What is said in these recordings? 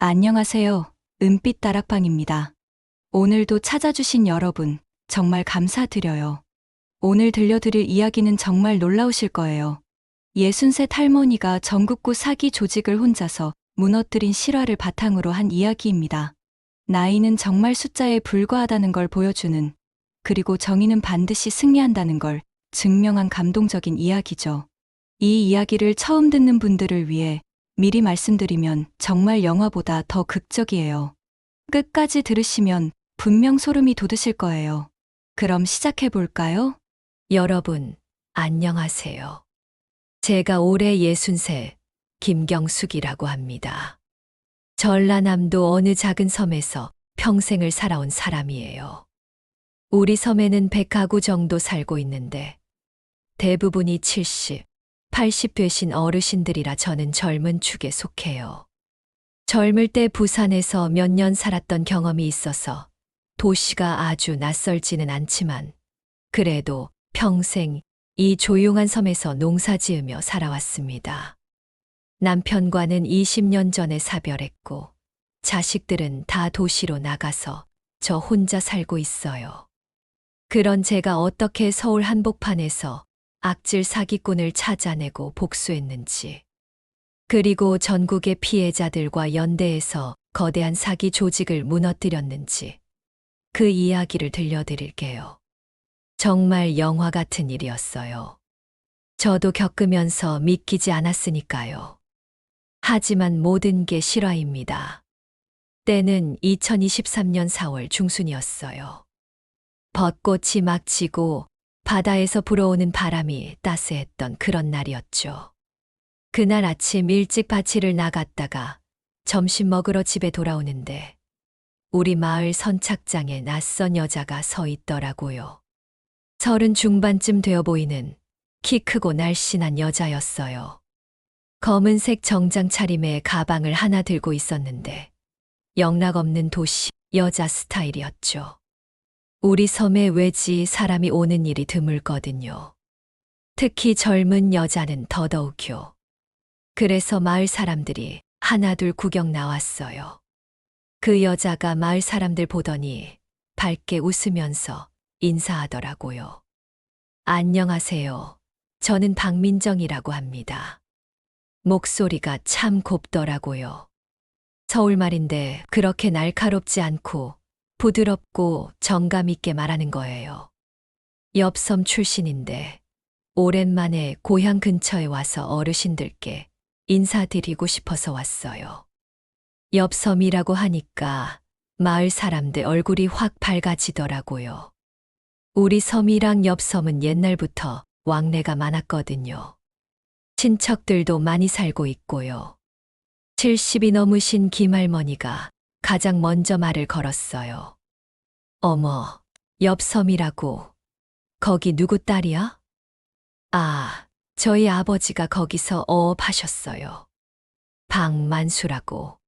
안녕하세요. 은빛 다락방입니다. 오늘도 찾아주신 여러분, 정말 감사드려요. 오늘 들려드릴 이야기는 정말 놀라우실 거예요. 63 할머니가 전국구 사기 조직을 혼자서 무너뜨린 실화를 바탕으로 한 이야기입니다. 나이는 정말 숫자에 불과하다는 걸 보여주는, 그리고 정의는 반드시 승리한다는 걸 증명한 감동적인 이야기죠. 이 이야기를 처음 듣는 분들을 위해 미리 말씀드리면 정말 영화보다 더 극적이에요. 끝까지 들으시면 분명 소름이 돋으실 거예요. 그럼 시작해 볼까요? 여러분, 안녕하세요. 제가 올해 63, 김경숙이라고 합니다. 전라남도 어느 작은 섬에서 평생을 살아온 사람이에요. 우리 섬에는 100가구 정도 살고 있는데 대부분이 70, 80 되신 어르신들이라 저는 젊은 축에 속해요. 젊을 때 부산에서 몇 년 살았던 경험이 있어서 도시가 아주 낯설지는 않지만 그래도 평생 이 조용한 섬에서 농사 지으며 살아왔습니다. 남편과는 20년 전에 사별했고 자식들은 다 도시로 나가서 저 혼자 살고 있어요. 그런 제가 어떻게 서울 한복판에서 악질 사기꾼을 찾아내고 복수했는지, 그리고 전국의 피해자들과 연대해서 거대한 사기 조직을 무너뜨렸는지 그 이야기를 들려드릴게요. 정말 영화 같은 일이었어요. 저도 겪으면서 믿기지 않았으니까요. 하지만 모든 게 실화입니다. 때는 2023년 4월 중순이었어요. 벚꽃이 막 지고 바다에서 불어오는 바람이 따스했던 그런 날이었죠. 그날 아침 일찍 밭일을 나갔다가 점심 먹으러 집에 돌아오는데 우리 마을 선착장에 낯선 여자가 서 있더라고요. 30 중반쯤 되어 보이는 키 크고 날씬한 여자였어요. 검은색 정장 차림에 가방을 하나 들고 있었는데 영락없는 도시 여자 스타일이었죠. 우리 섬에 외지 사람이 오는 일이 드물거든요. 특히 젊은 여자는 더더욱요. 그래서 마을 사람들이 하나둘 구경 나왔어요. 그 여자가 마을 사람들 보더니 밝게 웃으면서 인사하더라고요. 안녕하세요. 저는 박민정이라고 합니다. 목소리가 참 곱더라고요. 서울말인데 그렇게 날카롭지 않고 부드럽고 정감 있게 말하는 거예요. 옆섬 출신인데 오랜만에 고향 근처에 와서 어르신들께 인사드리고 싶어서 왔어요. 옆섬이라고 하니까 마을 사람들 얼굴이 확 밝아지더라고요. 우리 섬이랑 옆섬은 옛날부터 왕래가 많았거든요. 친척들도 많이 살고 있고요. 70이 넘으신 김할머니가 가장 먼저 말을 걸었어요. 어머, 옆섬이라고. 거기 누구 딸이야? 아, 저희 아버지가 거기서 어업하셨어요. 박만수라고.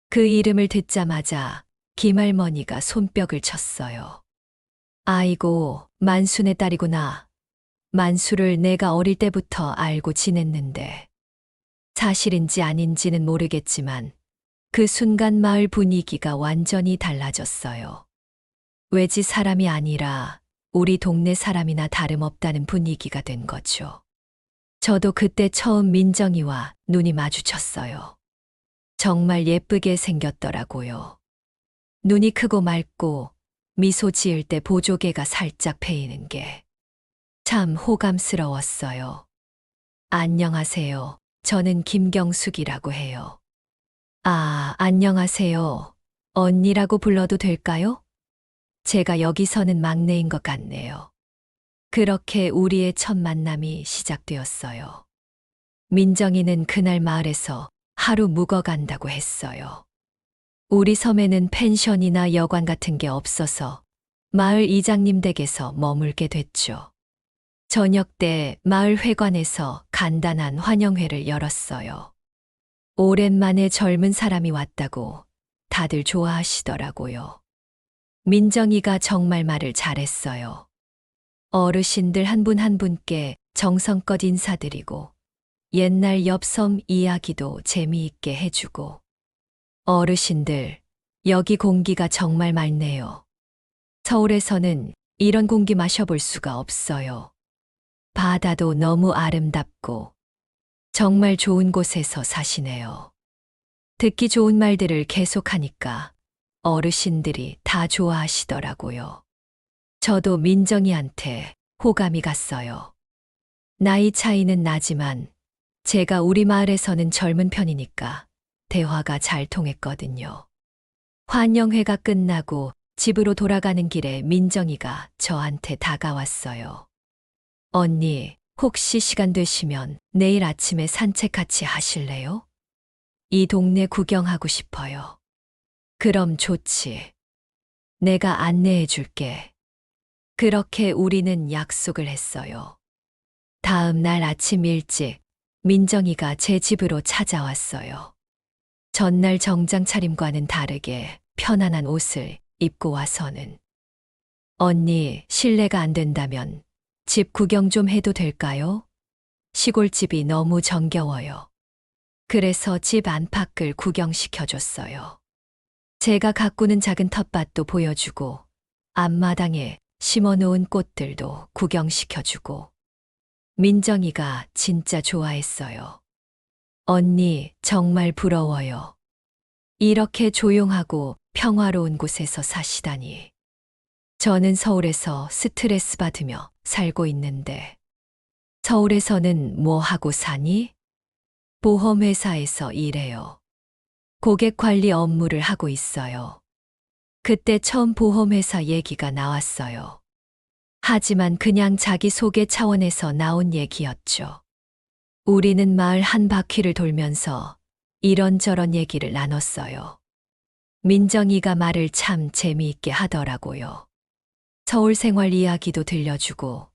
그 이름을 듣자마자 김할머니가 손뼉을 쳤어요. 아이고, 만수네 딸이구나. 만수를 내가 어릴 때부터 알고 지냈는데. 사실인지 아닌지는 모르겠지만 그 순간 마을 분위기가 완전히 달라졌어요. 외지 사람이 아니라 우리 동네 사람이나 다름없다는 분위기가 된 거죠. 저도 그때 처음 민정이와 눈이 마주쳤어요. 정말 예쁘게 생겼더라고요. 눈이 크고 맑고 미소 지을 때 보조개가 살짝 패이는 게 참 호감스러웠어요. 안녕하세요. 저는 김경숙이라고 해요. 아, 안녕하세요. 언니라고 불러도 될까요? 제가 여기서는 막내인 것 같네요. 그렇게 우리의 첫 만남이 시작되었어요. 민정이는 그날 마을에서 하루 묵어간다고 했어요. 우리 섬에는 펜션이나 여관 같은 게 없어서 마을 이장님 댁에서 머물게 됐죠. 저녁 때 마을 회관에서 간단한 환영회를 열었어요. 오랜만에 젊은 사람이 왔다고 다들 좋아하시더라고요. 민정이가 정말 말을 잘했어요. 어르신들 한 분 한 분께 정성껏 인사드리고 옛날 옆섬 이야기도 재미있게 해주고 어르신들, 여기 공기가 정말 맑네요. 서울에서는 이런 공기 마셔볼 수가 없어요. 바다도 너무 아름답고 정말 좋은 곳에서 사시네요. 듣기 좋은 말들을 계속하니까 어르신들이 다 좋아하시더라고요. 저도 민정이한테 호감이 갔어요. 나이 차이는 나지만 제가 우리 마을에서는 젊은 편이니까 대화가 잘 통했거든요. 환영회가 끝나고 집으로 돌아가는 길에 민정이가 저한테 다가왔어요. 언니, 혹시 시간 되시면 내일 아침에 산책 같이 하실래요? 이 동네 구경하고 싶어요. 그럼 좋지. 내가 안내해 줄게. 그렇게 우리는 약속을 했어요. 다음 날 아침 일찍 민정이가 제 집으로 찾아왔어요. 전날 정장 차림과는 다르게 편안한 옷을 입고 와서는 언니, 실례가 안 된다면 집 구경 좀 해도 될까요? 시골집이 너무 정겨워요. 그래서 집 안팎을 구경시켜줬어요. 제가 가꾸는 작은 텃밭도 보여주고 앞마당에 심어놓은 꽃들도 구경시켜주고 민정이가 진짜 좋아했어요. 언니, 정말 부러워요. 이렇게 조용하고 평화로운 곳에서 사시다니. 저는 서울에서 스트레스 받으며 살고 있는데. 서울에서는 뭐 하고 사니? 보험회사에서 일해요. 고객 관리 업무를 하고 있어요. 그때 처음 보험회사 얘기가 나왔어요. 하지만 그냥 자기소개 차원에서 나온 얘기였죠. 우리는 마을 한 바퀴를 돌면서 이런저런 얘기를 나눴어요. 민정이가 말을 참 재미있게 하더라고요. 서울 생활 이야기도 들려주고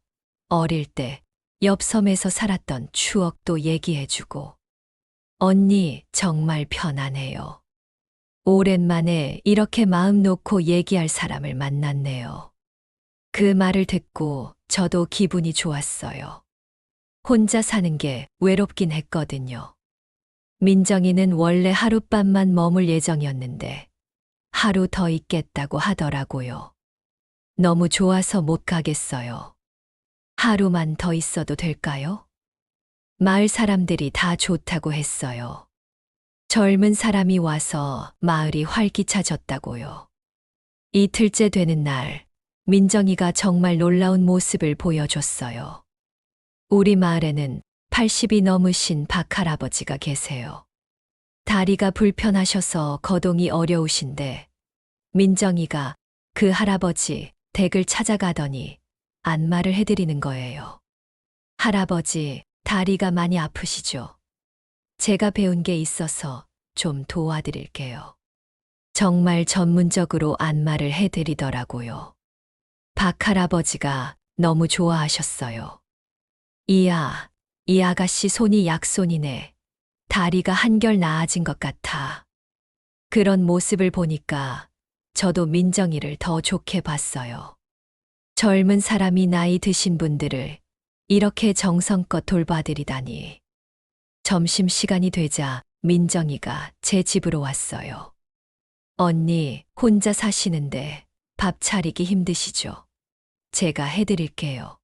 어릴 때 옆 섬에서 살았던 추억도 얘기해주고 언니 정말 편안해요. 오랜만에 이렇게 마음 놓고 얘기할 사람을 만났네요. 그 말을 듣고 저도 기분이 좋았어요. 혼자 사는 게 외롭긴 했거든요. 민정이는 원래 하룻밤만 머물 예정이었는데 하루 더 있겠다고 하더라고요. 너무 좋아서 못 가겠어요. 하루만 더 있어도 될까요? 마을 사람들이 다 좋다고 했어요. 젊은 사람이 와서 마을이 활기차졌다고요. 이틀째 되는 날, 민정이가 정말 놀라운 모습을 보여줬어요. 우리 마을에는 80이 넘으신 박할아버지가 계세요. 다리가 불편하셔서 거동이 어려우신데 민정이가 그 할아버지 댁을 찾아가더니 안마를 해드리는 거예요. 할아버지, 다리가 많이 아프시죠? 제가 배운 게 있어서 좀 도와드릴게요. 정말 전문적으로 안마를 해드리더라고요. 박할아버지가 너무 좋아하셨어요. 이야, 이 아가씨 손이 약손이네. 다리가 한결 나아진 것 같아. 그런 모습을 보니까 저도 민정이를 더 좋게 봤어요. 젊은 사람이 나이 드신 분들을 이렇게 정성껏 돌봐드리다니. 점심시간이 되자 민정이가 제 집으로 왔어요. 언니, 혼자 사시는데 밥 차리기 힘드시죠? 제가 해드릴게요.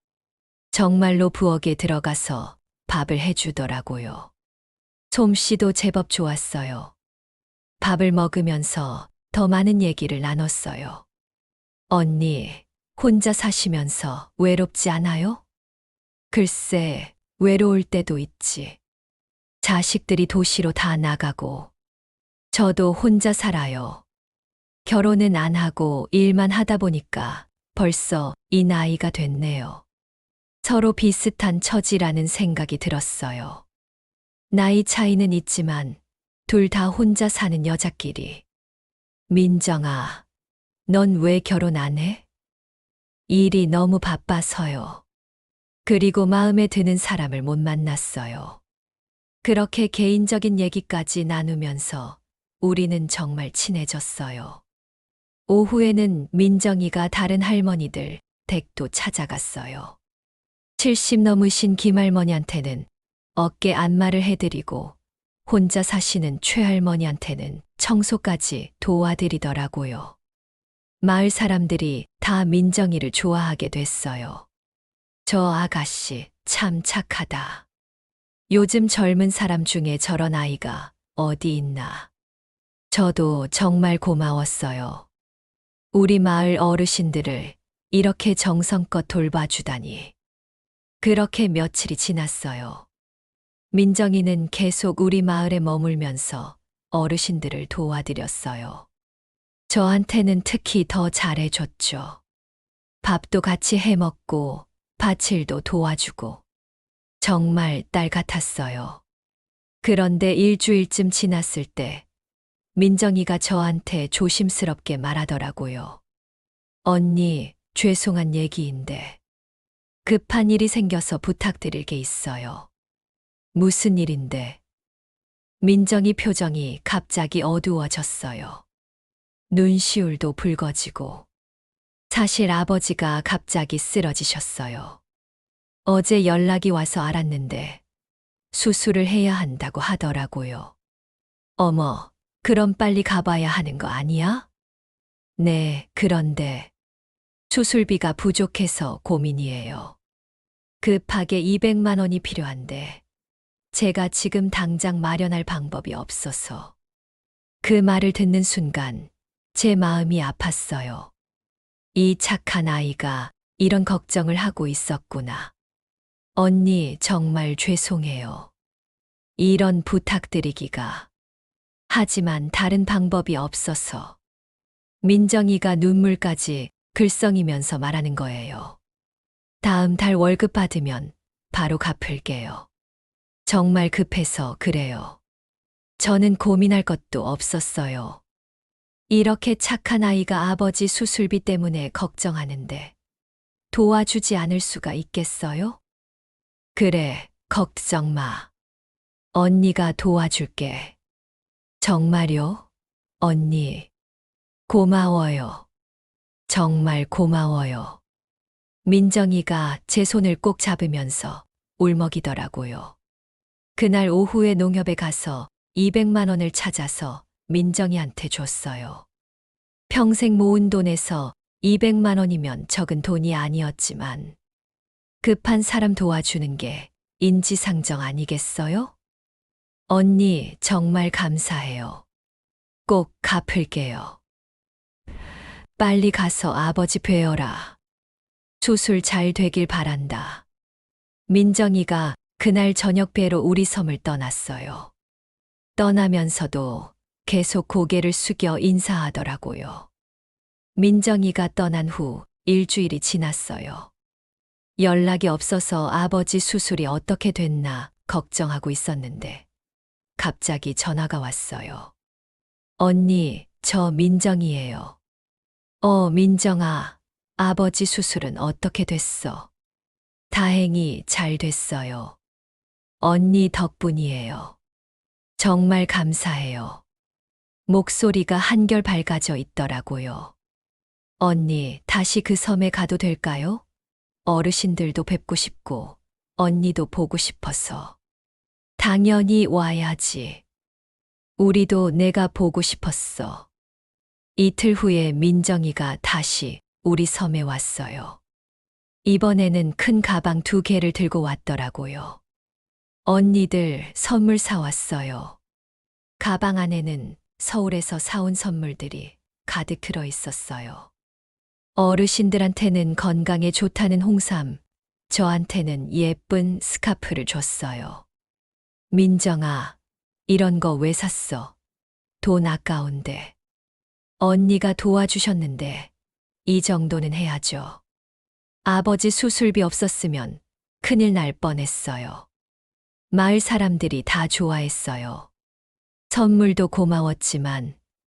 정말로 부엌에 들어가서 밥을 해주더라고요. 솜씨도 제법 좋았어요. 밥을 먹으면서 더 많은 얘기를 나눴어요. 언니, 혼자 사시면서 외롭지 않아요? 글쎄, 외로울 때도 있지. 자식들이 도시로 다 나가고, 저도 혼자 살아요. 결혼은 안 하고 일만 하다 보니까 벌써 이 나이가 됐네요. 서로 비슷한 처지라는 생각이 들었어요. 나이 차이는 있지만 둘 다 혼자 사는 여자끼리. 민정아, 넌 왜 결혼 안 해? 일이 너무 바빠서요. 그리고 마음에 드는 사람을 못 만났어요. 그렇게 개인적인 얘기까지 나누면서 우리는 정말 친해졌어요. 오후에는 민정이가 다른 할머니들 댁도 찾아갔어요. 70 넘으신 김할머니한테는 어깨 안마를 해드리고 혼자 사시는 최할머니한테는 청소까지 도와드리더라고요. 마을 사람들이 다 민정이를 좋아하게 됐어요. 저 아가씨 참 착하다. 요즘 젊은 사람 중에 저런 아이가 어디 있나. 저도 정말 고마웠어요. 우리 마을 어르신들을 이렇게 정성껏 돌봐주다니. 그렇게 며칠이 지났어요. 민정이는 계속 우리 마을에 머물면서 어르신들을 도와드렸어요. 저한테는 특히 더 잘해줬죠. 밥도 같이 해먹고 밭일도 도와주고 정말 딸 같았어요. 그런데 일주일쯤 지났을 때 민정이가 저한테 조심스럽게 말하더라고요. 언니, 죄송한 얘기인데 급한 일이 생겨서 부탁드릴 게 있어요. 무슨 일인데? 민정이 표정이 갑자기 어두워졌어요. 눈시울도 붉어지고 사실 아버지가 갑자기 쓰러지셨어요. 어제 연락이 와서 알았는데 수술을 해야 한다고 하더라고요. 어머, 그럼 빨리 가봐야 하는 거 아니야? 네, 그런데 수술비가 부족해서 고민이에요. 급하게 200만 원이 필요한데 제가 지금 당장 마련할 방법이 없어서. 그 말을 듣는 순간 제 마음이 아팠어요. 이 착한 아이가 이런 걱정을 하고 있었구나. 언니, 정말 죄송해요. 이런 부탁드리기가. 하지만 다른 방법이 없어서. 민정이가 눈물까지 글썽이면서 말하는 거예요. 다음 달 월급 받으면 바로 갚을게요. 정말 급해서 그래요. 저는 고민할 것도 없었어요. 이렇게 착한 아이가 아버지 수술비 때문에 걱정하는데 도와주지 않을 수가 있겠어요? 그래, 걱정 마. 언니가 도와줄게. 정말요? 언니, 고마워요. 정말 고마워요. 민정이가 제 손을 꼭 잡으면서 울먹이더라고요. 그날 오후에 농협에 가서 200만 원을 찾아서 민정이한테 줬어요. 평생 모은 돈에서 200만 원이면 적은 돈이 아니었지만 급한 사람 도와주는 게 인지상정 아니겠어요? 언니, 정말 감사해요. 꼭 갚을게요. 빨리 가서 아버지 뵈어라. 수술 잘 되길 바란다. 민정이가 그날 저녁 배로 우리 섬을 떠났어요. 떠나면서도 계속 고개를 숙여 인사하더라고요. 민정이가 떠난 후 일주일이 지났어요. 연락이 없어서 아버지 수술이 어떻게 됐나 걱정하고 있었는데 갑자기 전화가 왔어요. 언니, 저 민정이에요. 민정아, 아버지 수술은 어떻게 됐어? 다행히 잘 됐어요. 언니 덕분이에요. 정말 감사해요. 목소리가 한결 밝아져 있더라고요. 언니, 다시 그 섬에 가도 될까요? 어르신들도 뵙고 싶고, 언니도 보고 싶어서. 당연히 와야지. 우리도 내가 보고 싶었어. 이틀 후에 민정이가 다시 우리 섬에 왔어요. 이번에는 큰 가방 2개를 들고 왔더라고요. 언니들 선물 사왔어요. 가방 안에는 서울에서 사온 선물들이 가득 들어 있었어요. 어르신들한테는 건강에 좋다는 홍삼, 저한테는 예쁜 스카프를 줬어요. 민정아, 이런 거 왜 샀어? 돈 아까운데. 언니가 도와주셨는데 이 정도는 해야죠. 아버지 수술비 없었으면 큰일 날 뻔했어요. 마을 사람들이 다 좋아했어요. 선물도 고마웠지만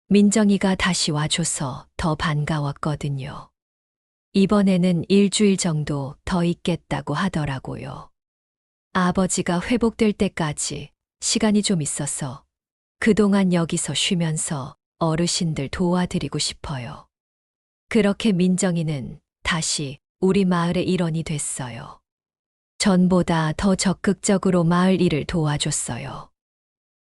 민정이가 다시 와줘서 더 반가웠거든요. 이번에는 일주일 정도 더 있겠다고 하더라고요. 아버지가 회복될 때까지 시간이 좀 있어서 그동안 여기서 쉬면서 어르신들 도와드리고 싶어요. 그렇게 민정이는 다시 우리 마을의 일원이 됐어요. 전보다 더 적극적으로 마을 일을 도와줬어요.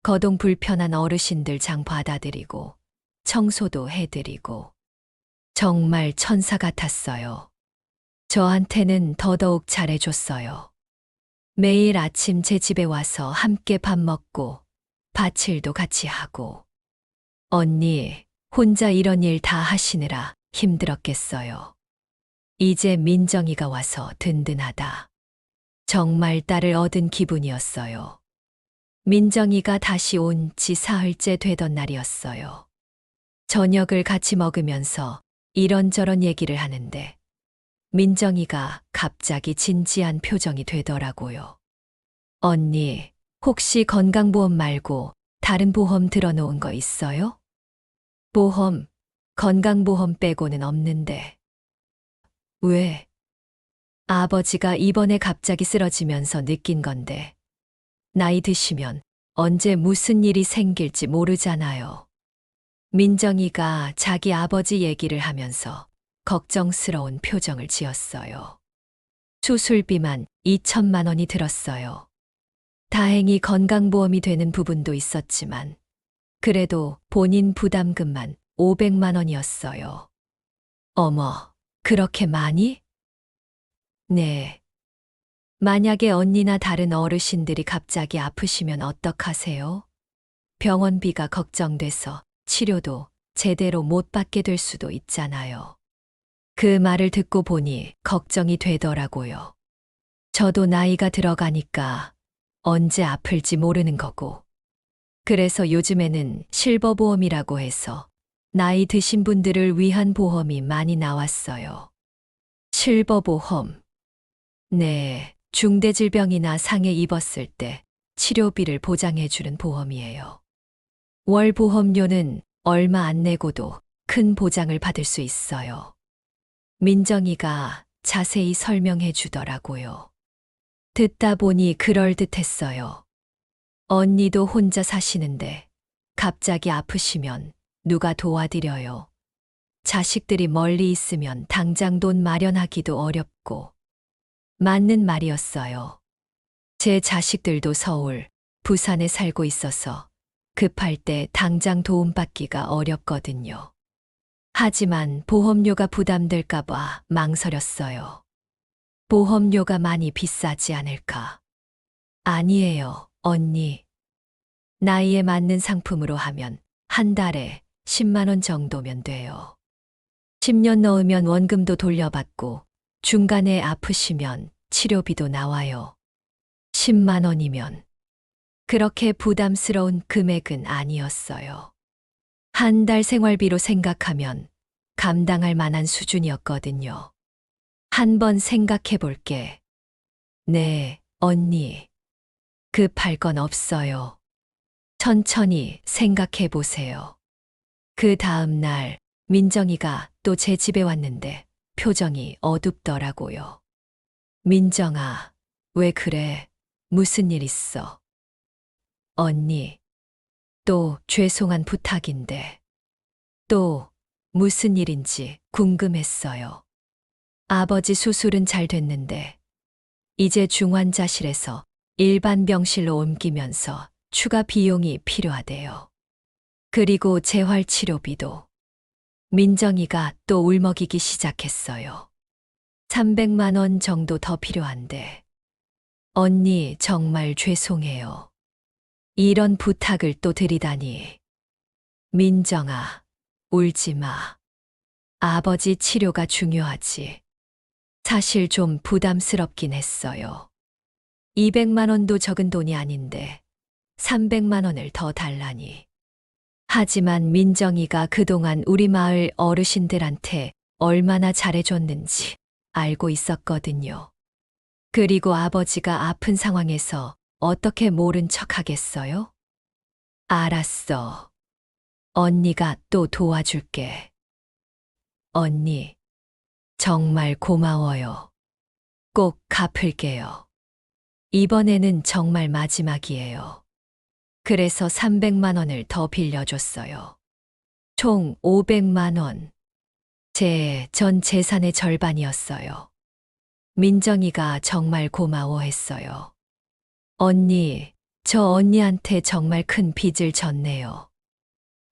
거동 불편한 어르신들 장 받아들이고 청소도 해드리고 정말 천사 같았어요. 저한테는 더더욱 잘해줬어요. 매일 아침 제 집에 와서 함께 밥 먹고 밭일도 같이 하고. 언니, 혼자 이런 일 다 하시느라 힘들었겠어요. 이제 민정이가 와서 든든하다. 정말 딸을 얻은 기분이었어요. 민정이가 다시 온 지 사흘째 되던 날이었어요. 저녁을 같이 먹으면서 이런저런 얘기를 하는데 민정이가 갑자기 진지한 표정이 되더라고요. 언니, 혹시 건강보험 말고 다른 보험 들어놓은 거 있어요? 보험, 건강보험 빼고는 없는데. 왜? 아버지가 이번에 갑자기 쓰러지면서 느낀 건데, 나이 드시면 언제 무슨 일이 생길지 모르잖아요. 민정이가 자기 아버지 얘기를 하면서 걱정스러운 표정을 지었어요. 수술비만 2천만 원이 들었어요. 다행히 건강보험이 되는 부분도 있었지만, 그래도 본인 부담금만 500만 원이었어요. 어머, 그렇게 많이? 네. 만약에 언니나 다른 어르신들이 갑자기 아프시면 어떡하세요? 병원비가 걱정돼서 치료도 제대로 못 받게 될 수도 있잖아요. 그 말을 듣고 보니 걱정이 되더라고요. 저도 나이가 들어가니까 언제 아플지 모르는 거고. 그래서 요즘에는 실버보험이라고 해서 나이 드신 분들을 위한 보험이 많이 나왔어요. 실버보험. 네, 중대질병이나 상해 입었을 때 치료비를 보장해주는 보험이에요. 월 보험료는 얼마 안 내고도 큰 보장을 받을 수 있어요. 민정이가 자세히 설명해 주더라고요. 듣다 보니 그럴듯했어요. 언니도 혼자 사시는데 갑자기 아프시면 누가 도와드려요? 자식들이 멀리 있으면 당장 돈 마련하기도 어렵고. 맞는 말이었어요. 제 자식들도 서울, 부산에 살고 있어서 급할 때 당장 도움받기가 어렵거든요. 하지만 보험료가 부담될까봐 망설였어요. 보험료가 많이 비싸지 않을까? 아니에요, 언니. 나이에 맞는 상품으로 하면 한 달에 10만 원 정도면 돼요. 10년 넣으면 원금도 돌려받고 중간에 아프시면 치료비도 나와요. 10만 원이면 그렇게 부담스러운 금액은 아니었어요. 한 달 생활비로 생각하면 감당할 만한 수준이었거든요. 한번 생각해 볼게. 네, 언니. 급할 건 없어요. 천천히 생각해 보세요. 그 다음 날 민정이가 또 제 집에 왔는데 표정이 어둡더라고요. 민정아, 왜 그래? 무슨 일 있어? 언니, 또 죄송한 부탁인데, 또 무슨 일인지 궁금했어요. 아버지 수술은 잘 됐는데, 이제 중환자실에서 일반 병실로 옮기면서 추가 비용이 필요하대요. 그리고 재활치료비도. 민정이가 또 울먹이기 시작했어요. 300만 원 정도 더 필요한데. 언니 정말 죄송해요. 이런 부탁을 또 드리다니. 민정아, 울지 마. 아버지 치료가 중요하지. 사실 좀 부담스럽긴 했어요. 200만 원도 적은 돈이 아닌데 300만 원을 더 달라니. 하지만 민정이가 그동안 우리 마을 어르신들한테 얼마나 잘해줬는지 알고 있었거든요. 그리고 아버지가 아픈 상황에서 어떻게 모른 척 하겠어요? 알았어. 언니가 또 도와줄게. 언니, 정말 고마워요. 꼭 갚을게요. 이번에는 정말 마지막이에요. 그래서 300만 원을 더 빌려줬어요. 총 500만 원. 제 전 재산의 절반이었어요. 민정이가 정말 고마워했어요. 언니, 저 언니한테 정말 큰 빚을 졌네요.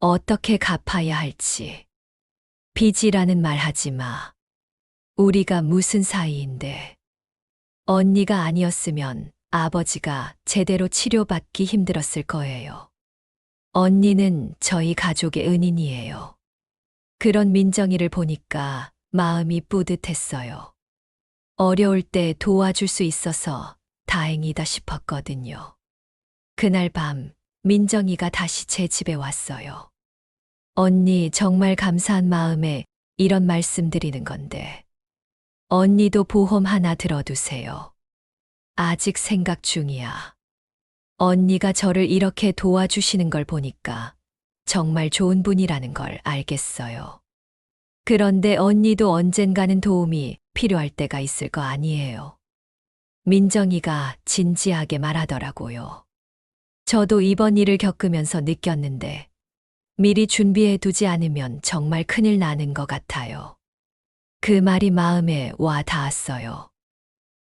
어떻게 갚아야 할지. 빚이라는 말 하지 마. 우리가 무슨 사이인데. 언니가 아니었으면 아버지가 제대로 치료받기 힘들었을 거예요. 언니는 저희 가족의 은인이에요. 그런 민정이를 보니까 마음이 뿌듯했어요. 어려울 때 도와줄 수 있어서 다행이다 싶었거든요. 그날 밤 민정이가 다시 제 집에 왔어요. 언니 정말 감사한 마음에 이런 말씀 드리는 건데. 언니도 보험 하나 들어두세요. 아직 생각 중이야. 언니가 저를 이렇게 도와주시는 걸 보니까 정말 좋은 분이라는 걸 알겠어요. 그런데 언니도 언젠가는 도움이 필요할 때가 있을 거 아니에요. 민정이가 진지하게 말하더라고요. 저도 이번 일을 겪으면서 느꼈는데 미리 준비해 두지 않으면 정말 큰일 나는 것 같아요. 그 말이 마음에 와 닿았어요.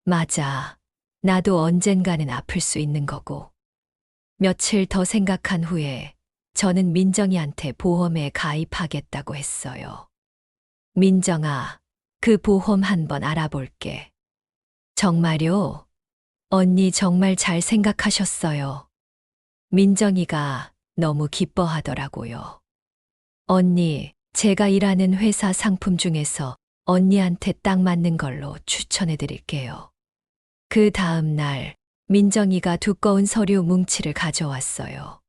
맞아. 나도 언젠가는 아플 수 있는 거고. 며칠 더 생각한 후에 저는 민정이한테 보험에 가입하겠다고 했어요. 민정아, 그 보험 한번 알아볼게. 정말요? 언니 정말 잘 생각하셨어요. 민정이가 너무 기뻐하더라고요. 언니, 제가 일하는 회사 상품 중에서 언니한테 딱 맞는 걸로 추천해 드릴게요. 그 다음 날, 민정이가 두꺼운 서류 뭉치를 가져왔어요.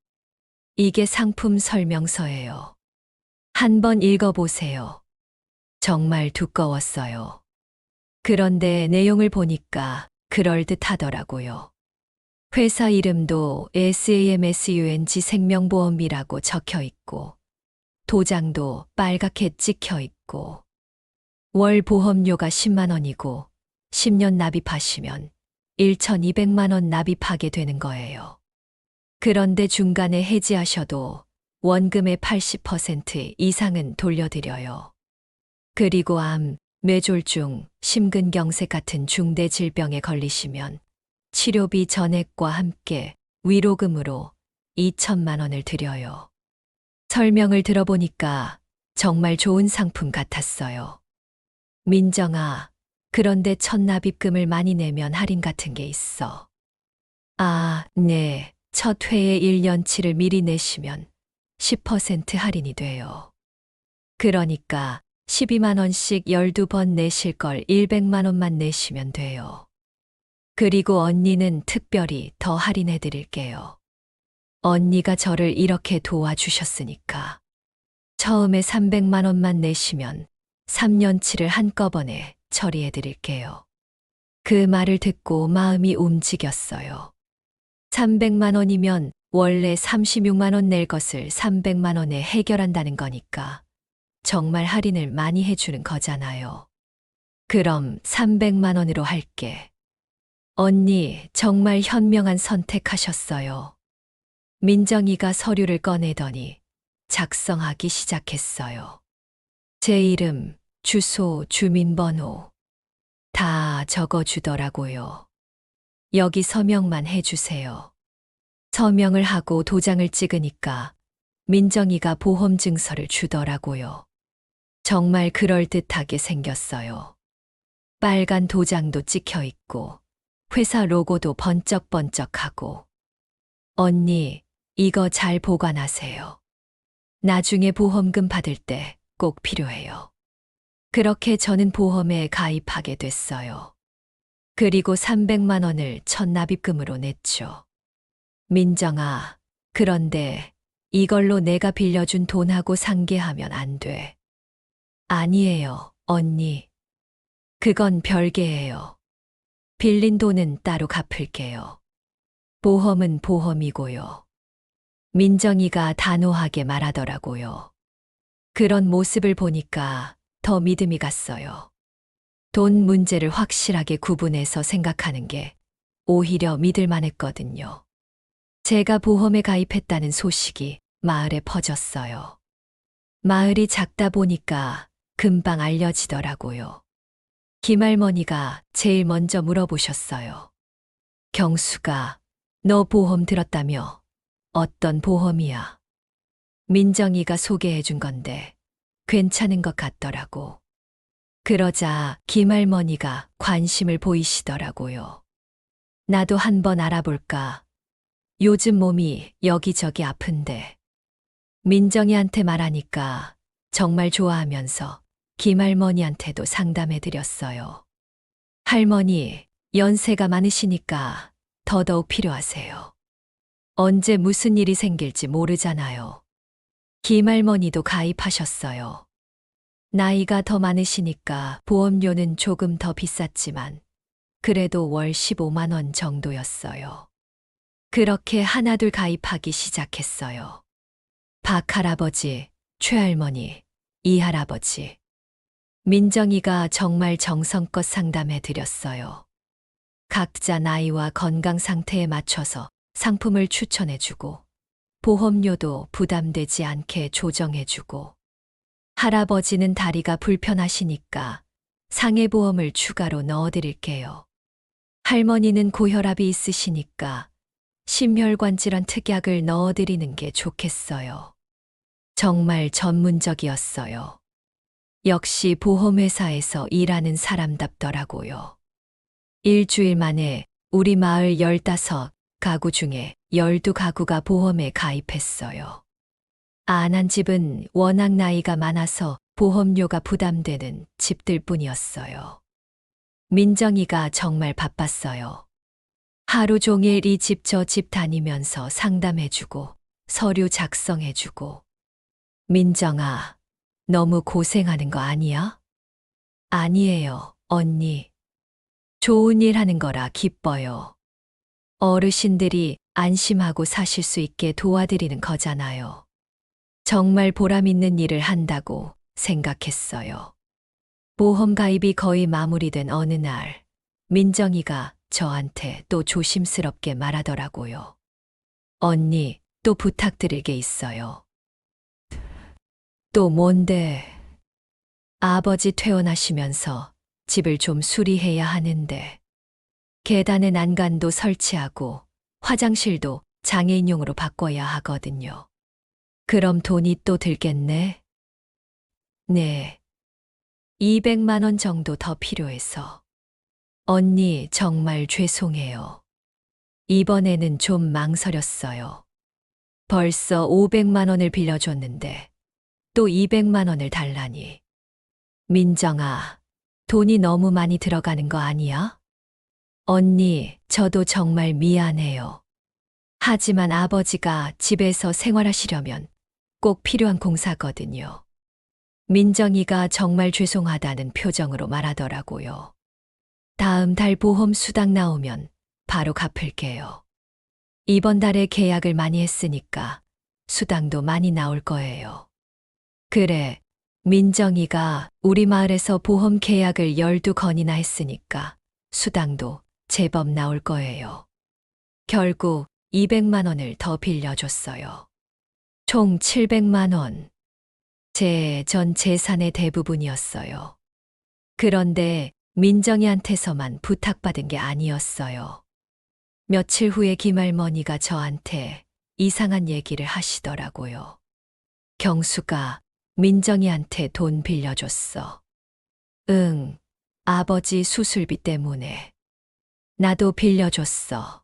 이게 상품 설명서예요. 한번 읽어보세요. 정말 두꺼웠어요. 그런데 내용을 보니까 그럴듯하더라고요. 회사 이름도 SAMSUNG 생명보험이라고 적혀 있고, 도장도 빨갛게 찍혀 있고, 월 보험료가 10만 원이고, 10년 납입하시면 1,200만 원 납입하게 되는 거예요. 그런데 중간에 해지하셔도 원금의 80% 이상은 돌려드려요. 그리고 암, 뇌졸중, 심근경색 같은 중대 질병에 걸리시면 치료비 전액과 함께 위로금으로 2천만 원을 드려요. 설명을 들어보니까 정말 좋은 상품 같았어요. 민정아, 그런데 첫 납입금을 많이 내면 할인 같은 게 있어. 아, 네. 첫 회에 1년치를 미리 내시면 10% 할인이 돼요. 그러니까 12만 원씩 12번 내실 걸 100만 원만 내시면 돼요. 그리고 언니는 특별히 더 할인해 드릴게요. 언니가 저를 이렇게 도와주셨으니까. 처음에 300만 원만 내시면 3년치를 한꺼번에 처리해 드릴게요. 그 말을 듣고 마음이 움직였어요. 300만 원이면 원래 36만 원 낼 것을 300만 원에 해결한다는 거니까 정말 할인을 많이 해주는 거잖아요. 그럼 300만 원으로 할게. 언니, 정말 현명한 선택하셨어요. 민정이가 서류를 꺼내더니 작성하기 시작했어요. 제 이름, 주소, 주민번호 다 적어주더라고요. 여기 서명만 해주세요. 서명을 하고 도장을 찍으니까 민정이가 보험증서를 주더라고요. 정말 그럴듯하게 생겼어요. 빨간 도장도 찍혀 있고 회사 로고도 번쩍번쩍하고. 언니, 이거 잘 보관하세요. 나중에 보험금 받을 때 꼭 필요해요. 그렇게 저는 보험에 가입하게 됐어요. 그리고 300만 원을 첫 납입금으로 냈죠. 민정아, 그런데 이걸로 내가 빌려준 돈하고 상계하면 안 돼. 아니에요, 언니. 그건 별개예요. 빌린 돈은 따로 갚을게요. 보험은 보험이고요. 민정이가 단호하게 말하더라고요. 그런 모습을 보니까 더 믿음이 갔어요. 돈 문제를 확실하게 구분해서 생각하는 게 오히려 믿을만 했거든요. 제가 보험에 가입했다는 소식이 마을에 퍼졌어요. 마을이 작다 보니까 금방 알려지더라고요. 김할머니가 제일 먼저 물어보셨어요. 경수가 너 보험 들었다며? 어떤 보험이야? 민정이가 소개해 준 건데 괜찮은 것 같더라고. 그러자 김할머니가 관심을 보이시더라고요. 나도 한번 알아볼까? 요즘 몸이 여기저기 아픈데. 민정이한테 말하니까 정말 좋아하면서 김할머니한테도 상담해 드렸어요. 할머니, 연세가 많으시니까 더더욱 필요하세요. 언제 무슨 일이 생길지 모르잖아요. 김할머니도 가입하셨어요. 나이가 더 많으시니까 보험료는 조금 더 비쌌지만 그래도 월 15만 원 정도였어요. 그렇게 하나둘 가입하기 시작했어요. 박 할아버지, 최할머니, 이 할아버지. 민정이가 정말 정성껏 상담해 드렸어요. 각자 나이와 건강 상태에 맞춰서 상품을 추천해 주고 보험료도 부담되지 않게 조정해 주고 할아버지는 다리가 불편하시니까 상해보험을 추가로 넣어 드릴게요. 할머니는 고혈압이 있으시니까 심혈관 질환 특약을 넣어 드리는 게 좋겠어요. 정말 전문적이었어요. 역시 보험회사에서 일하는 사람답더라고요. 일주일 만에 우리 마을 15가구 중에 12가구가 보험에 가입했어요. 안 한 집은 워낙 나이가 많아서 보험료가 부담되는 집들 뿐이었어요. 민정이가 정말 바빴어요. 하루 종일 이 집 저 집 다니면서 상담해주고 서류 작성해주고. 민정아, 너무 고생하는 거 아니야? 아니에요, 언니. 좋은 일 하는 거라 기뻐요. 어르신들이 안심하고 사실 수 있게 도와드리는 거잖아요. 정말 보람 있는 일을 한다고 생각했어요. 보험 가입이 거의 마무리된 어느 날, 민정이가 저한테 또 조심스럽게 말하더라고요. 언니, 또 부탁드릴 게 있어요. 또 뭔데? 아버지 퇴원하시면서 집을 좀 수리해야 하는데, 계단에 난간도 설치하고 화장실도 장애인용으로 바꿔야 하거든요. 그럼 돈이 또 들겠네? 네. 200만 원 정도 더 필요해서. 언니, 정말 죄송해요. 이번에는 좀 망설였어요. 벌써 500만 원을 빌려줬는데 또 200만 원을 달라니. 민정아, 돈이 너무 많이 들어가는 거 아니야? 언니, 저도 정말 미안해요. 하지만 아버지가 집에서 생활하시려면 꼭 필요한 공사거든요. 민정이가 정말 죄송하다는 표정으로 말하더라고요. 다음 달 보험 수당 나오면 바로 갚을게요. 이번 달에 계약을 많이 했으니까 수당도 많이 나올 거예요. 그래, 민정이가 우리 마을에서 보험 계약을 12건이나 했으니까 수당도 제법 나올 거예요. 결국 200만 원을 더 빌려줬어요. 총 700만 원. 제 전 재산의 대부분이었어요. 그런데 민정이한테서만 부탁받은 게 아니었어요. 며칠 후에 김할머니가 저한테 이상한 얘기를 하시더라고요. 경수가 민정이한테 돈 빌려줬어. 응, 아버지 수술비 때문에. 나도 빌려줬어.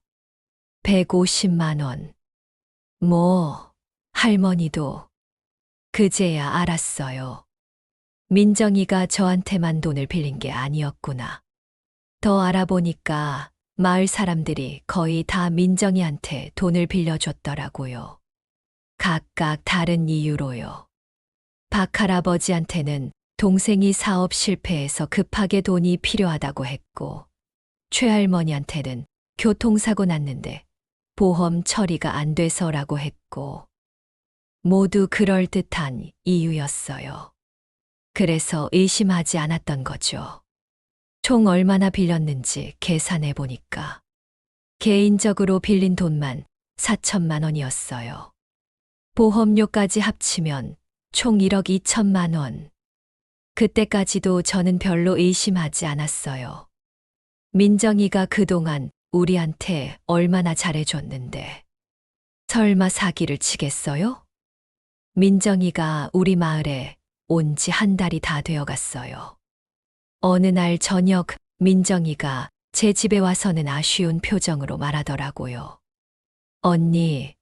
150만 원. 뭐, 할머니도. 그제야 알았어요. 민정이가 저한테만 돈을 빌린 게 아니었구나. 더 알아보니까 마을 사람들이 거의 다 민정이한테 돈을 빌려줬더라고요. 각각 다른 이유로요. 박 할아버지한테는 동생이 사업 실패해서 급하게 돈이 필요하다고 했고, 최할머니한테는 교통사고 났는데 보험 처리가 안 돼서라고 했고, 모두 그럴듯한 이유였어요. 그래서 의심하지 않았던 거죠. 총 얼마나 빌렸는지 계산해 보니까 개인적으로 빌린 돈만 4천만 원이었어요. 보험료까지 합치면 총 1억 2천만 원. 그때까지도 저는 별로 의심하지 않았어요. 민정이가 그동안 우리한테 얼마나 잘해줬는데. 설마 사기를 치겠어요? 민정이가 우리 마을에 온 지 한 달이 다 되어 갔어요. 어느 날 저녁 민정이가 제 집에 와서는 아쉬운 표정으로 말하더라고요. 언니,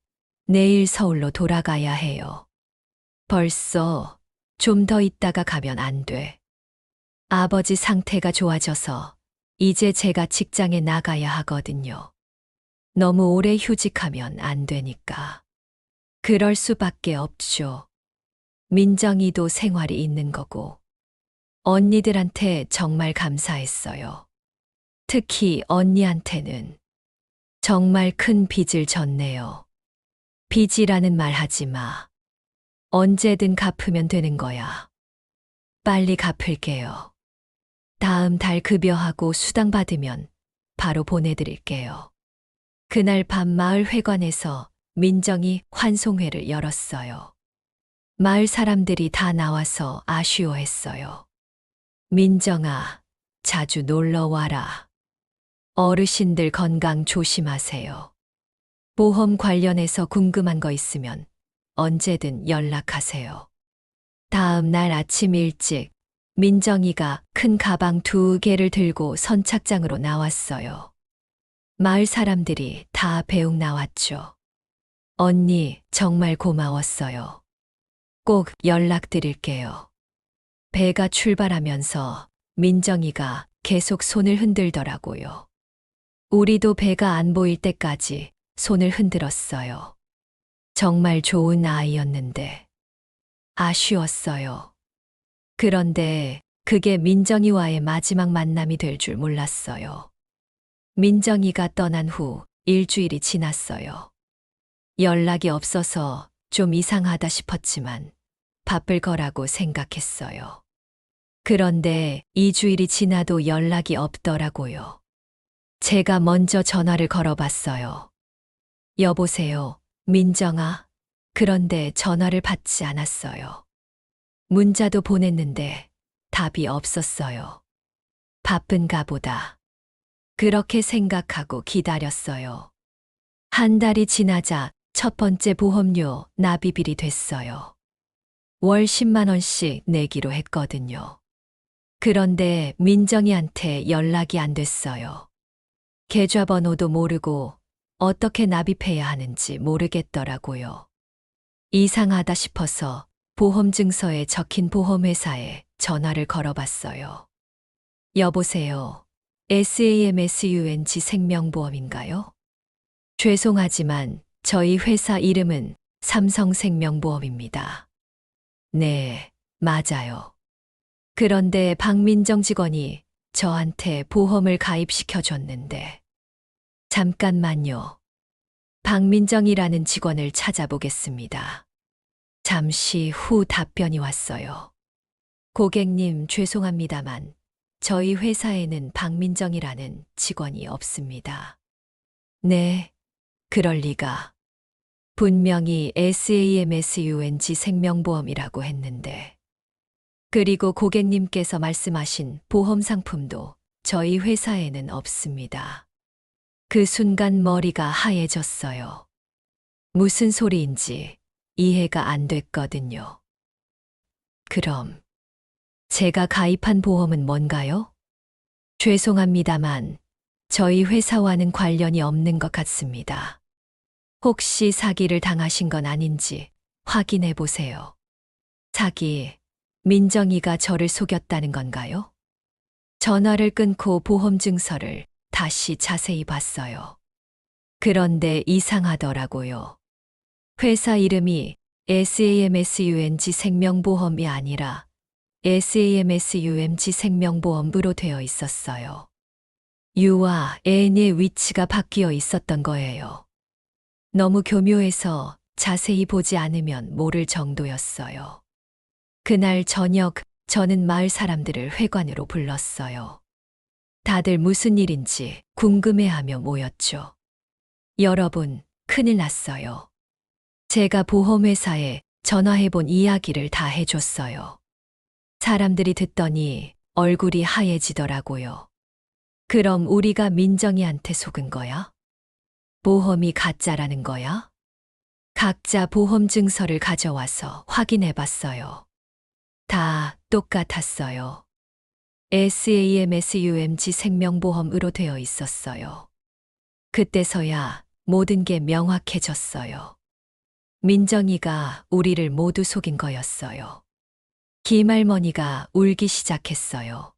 내일 서울로 돌아가야 해요. 벌써 좀 더 있다가 가면 안 돼. 아버지 상태가 좋아져서 이제 제가 직장에 나가야 하거든요. 너무 오래 휴직하면 안 되니까. 그럴 수밖에 없죠. 민정이도 생활이 있는 거고. 언니들한테 정말 감사했어요. 특히 언니한테는 정말 큰 빚을 졌네요. 빚이라는 말 하지 마. 언제든 갚으면 되는 거야. 빨리 갚을게요. 다음 달 급여하고 수당 받으면 바로 보내드릴게요. 그날 밤 마을 회관에서 민정이 환송회를 열었어요. 마을 사람들이 다 나와서 아쉬워했어요. 민정아, 자주 놀러 와라. 어르신들 건강 조심하세요. 보험 관련해서 궁금한 거 있으면 언제든 연락하세요. 다음 날 아침 일찍 민정이가 큰 가방 2개를 들고 선착장으로 나왔어요. 마을 사람들이 다 배웅 나왔죠. 언니, 정말 고마웠어요. 꼭 연락드릴게요. 배가 출발하면서 민정이가 계속 손을 흔들더라고요. 우리도 배가 안 보일 때까지 손을 흔들었어요. 정말 좋은 아이였는데 아쉬웠어요. 그런데 그게 민정이와의 마지막 만남이 될 줄 몰랐어요. 민정이가 떠난 후 일주일이 지났어요. 연락이 없어서 좀 이상하다 싶었지만 바쁠 거라고 생각했어요. 그런데 2주일이 지나도 연락이 없더라고요. 제가 먼저 전화를 걸어봤어요. 여보세요, 민정아. 그런데 전화를 받지 않았어요. 문자도 보냈는데 답이 없었어요. 바쁜가 보다. 그렇게 생각하고 기다렸어요. 한 달이 지나자 첫 번째 보험료 납입일이 됐어요. 월 10만 원씩 내기로 했거든요. 그런데 민정이한테 연락이 안 됐어요. 계좌번호도 모르고 어떻게 납입해야 하는지 모르겠더라고요. 이상하다 싶어서 보험증서에 적힌 보험회사에 전화를 걸어봤어요. 여보세요. SAMSUNG 생명보험인가요? 죄송하지만 저희 회사 이름은 삼성생명보험입니다. 네, 맞아요. 그런데 박민정 직원이 저한테 보험을 가입시켜줬는데. 잠깐만요. 박민정이라는 직원을 찾아보겠습니다. 잠시 후 답변이 왔어요. 고객님, 죄송합니다만 저희 회사에는 박민정이라는 직원이 없습니다. 네, 그럴 리가. 분명히 SAMSUNG 생명보험이라고 했는데. 그리고 고객님께서 말씀하신 보험 상품도 저희 회사에는 없습니다. 그 순간 머리가 하얘졌어요. 무슨 소리인지 이해가 안 됐거든요. 그럼 제가 가입한 보험은 뭔가요? 죄송합니다만 저희 회사와는 관련이 없는 것 같습니다. 혹시 사기를 당하신 건 아닌지 확인해 보세요. 사기, 민정이가 저를 속였다는 건가요? 전화를 끊고 보험증서를 다시 자세히 봤어요. 그런데 이상하더라고요. 회사 이름이 SAMSUNG 생명보험이 아니라 SAMSUMG 생명보험으로 되어 있었어요. U와 N의 위치가 바뀌어 있었던 거예요. 너무 교묘해서 자세히 보지 않으면 모를 정도였어요. 그날 저녁 저는 마을 사람들을 회관으로 불렀어요. 다들 무슨 일인지 궁금해하며 모였죠. 여러분, 큰일 났어요. 제가 보험회사에 전화해본 이야기를 다 해줬어요. 사람들이 듣더니 얼굴이 하얘지더라고요. 그럼 우리가 민정이한테 속은 거야? 보험이 가짜라는 거야? 각자 보험 증서를 가져와서 확인해 봤어요. 다 똑같았어요. SAMSUMG 생명보험으로 되어 있었어요. 그때서야 모든 게 명확해졌어요. 민정이가 우리를 모두 속인 거였어요. 김할머니가 울기 시작했어요.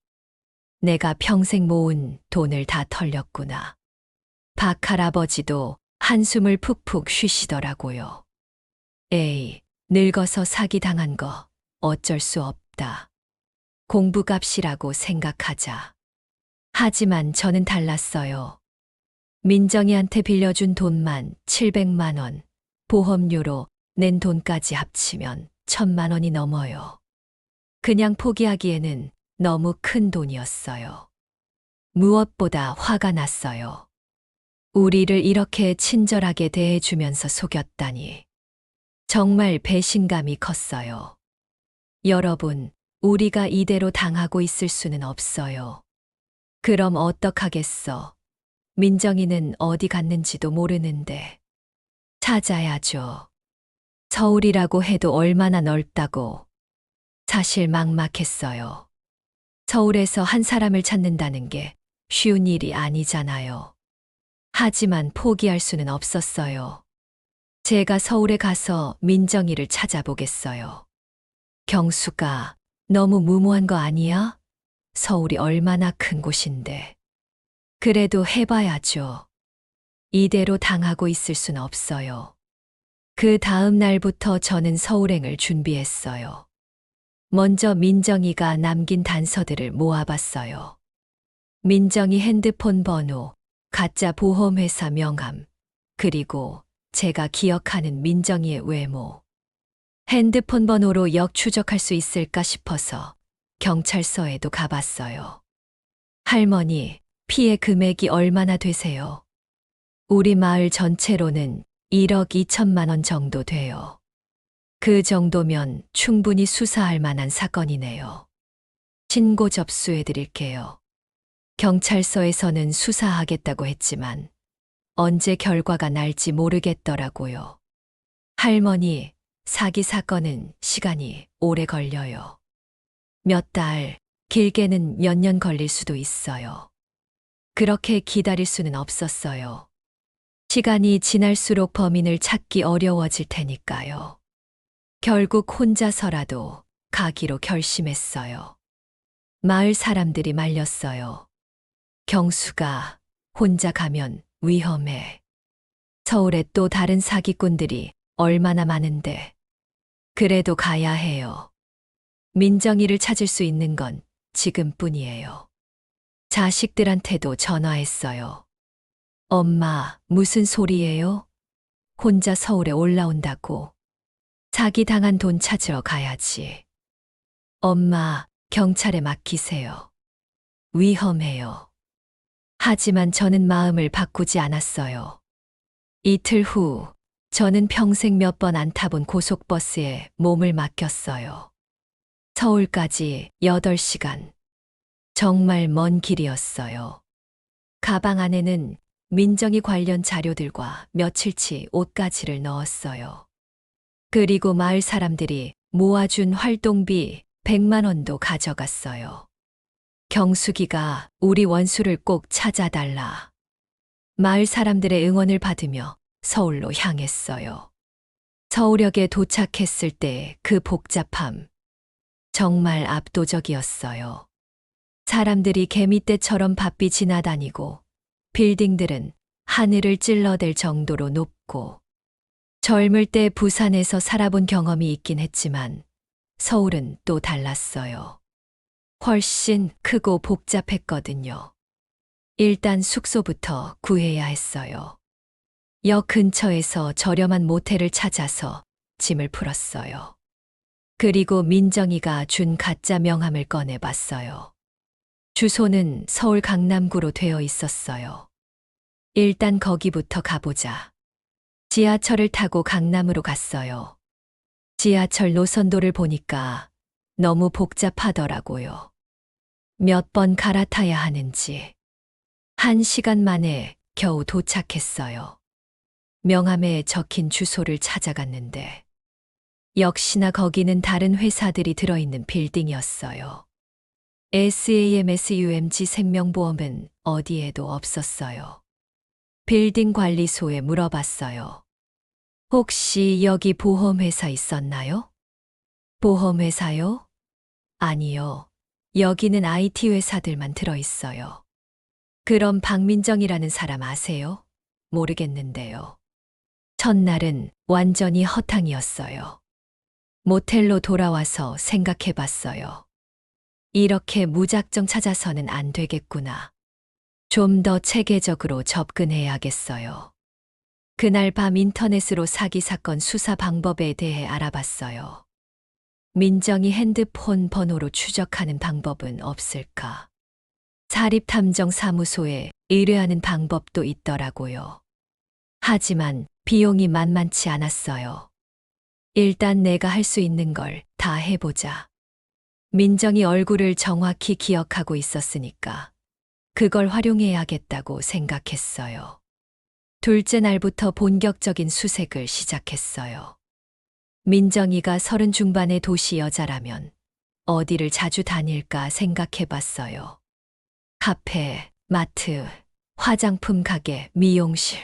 내가 평생 모은 돈을 다 털렸구나. 박 할아버지도 한숨을 푹푹 쉬시더라고요. 에이, 늙어서 사기당한 거 어쩔 수 없다. 공부값이라고 생각하자. 하지만 저는 달랐어요. 민정이한테 빌려준 돈만 700만 원, 보험료로 낸 돈까지 합치면 1000만 원이 넘어요. 그냥 포기하기에는 너무 큰 돈이었어요. 무엇보다 화가 났어요. 우리를 이렇게 친절하게 대해주면서 속였다니. 정말 배신감이 컸어요. 여러분, 우리가 이대로 당하고 있을 수는 없어요. 그럼 어떡하겠어? 민정이는 어디 갔는지도 모르는데. 찾아야죠. 서울이라고 해도 얼마나 넓다고. 사실 막막했어요. 서울에서 한 사람을 찾는다는 게 쉬운 일이 아니잖아요. 하지만 포기할 수는 없었어요. 제가 서울에 가서 민정이를 찾아보겠어요. 경수가 너무 무모한 거 아니야? 서울이 얼마나 큰 곳인데. 그래도 해봐야죠. 이대로 당하고 있을 순 없어요. 그 다음 날부터 저는 서울행을 준비했어요. 먼저 민정이가 남긴 단서들을 모아봤어요. 민정이 핸드폰 번호, 가짜 보험회사 명함, 그리고 제가 기억하는 민정이의 외모. 핸드폰 번호로 역추적할 수 있을까 싶어서 경찰서에도 가봤어요. 할머니, 피해 금액이 얼마나 되세요? 우리 마을 전체로는 1억 2천만 원 정도 돼요. 그 정도면 충분히 수사할 만한 사건이네요. 신고 접수해 드릴게요. 경찰서에서는 수사하겠다고 했지만 언제 결과가 날지 모르겠더라고요. 할머니, 사기 사건은 시간이 오래 걸려요. 몇 달, 길게는 몇 년 걸릴 수도 있어요. 그렇게 기다릴 수는 없었어요. 시간이 지날수록 범인을 찾기 어려워질 테니까요. 결국 혼자서라도 가기로 결심했어요. 마을 사람들이 말렸어요. 경수가 혼자 가면 위험해. 서울에 또 다른 사기꾼들이 얼마나 많은데. 그래도 가야 해요. 민정이를 찾을 수 있는 건 지금뿐이에요. 자식들한테도 전화했어요. 엄마, 무슨 소리예요? 혼자 서울에 올라온다고. 사기당한 돈 찾으러 가야지. 엄마, 경찰에 맡기세요. 위험해요. 하지만 저는 마음을 바꾸지 않았어요. 이틀 후, 저는 평생 몇 번 안 타본 고속버스에 몸을 맡겼어요. 서울까지 8시간. 정말 먼 길이었어요. 가방 안에는 민정이 관련 자료들과 며칠치 옷가지를 넣었어요. 그리고 마을 사람들이 모아준 활동비 100만 원도 가져갔어요. 경숙이가 우리 원수를 꼭 찾아달라. 마을 사람들의 응원을 받으며 서울로 향했어요. 서울역에 도착했을 때 그 복잡함. 정말 압도적이었어요. 사람들이 개미떼처럼 바삐 지나다니고 빌딩들은 하늘을 찔러댈 정도로 높고 젊을 때 부산에서 살아본 경험이 있긴 했지만 서울은 또 달랐어요. 훨씬 크고 복잡했거든요. 일단 숙소부터 구해야 했어요. 역 근처에서 저렴한 모텔을 찾아서 짐을 풀었어요. 그리고 민정이가 준 가짜 명함을 꺼내봤어요. 주소는 서울 강남구로 되어 있었어요. 일단 거기부터 가보자. 지하철을 타고 강남으로 갔어요. 지하철 노선도를 보니까 너무 복잡하더라고요. 몇 번 갈아타야 하는지. 1시간 만에 겨우 도착했어요. 명함에 적힌 주소를 찾아갔는데 역시나 거기는 다른 회사들이 들어있는 빌딩이었어요. SAMSUMG 생명보험은 어디에도 없었어요. 빌딩 관리소에 물어봤어요. 혹시 여기 보험회사 있었나요? 보험회사요? 아니요. 여기는 IT 회사들만 들어있어요. 그럼 박민정이라는 사람 아세요? 모르겠는데요. 첫날은 완전히 허탕이었어요. 모텔로 돌아와서 생각해 봤어요. 이렇게 무작정 찾아서는 안 되겠구나. 좀 더 체계적으로 접근해야겠어요. 그날 밤 인터넷으로 사기 사건 수사 방법에 대해 알아봤어요. 민정이 핸드폰 번호로 추적하는 방법은 없을까? 사립탐정사무소에 의뢰하는 방법도 있더라고요. 하지만 비용이 만만치 않았어요. 일단 내가 할 수 있는 걸 다 해보자. 민정이 얼굴을 정확히 기억하고 있었으니까 그걸 활용해야겠다고 생각했어요. 둘째 날부터 본격적인 수색을 시작했어요. 민정이가 30 중반의 도시 여자라면 어디를 자주 다닐까 생각해 봤어요. 카페, 마트, 화장품 가게, 미용실.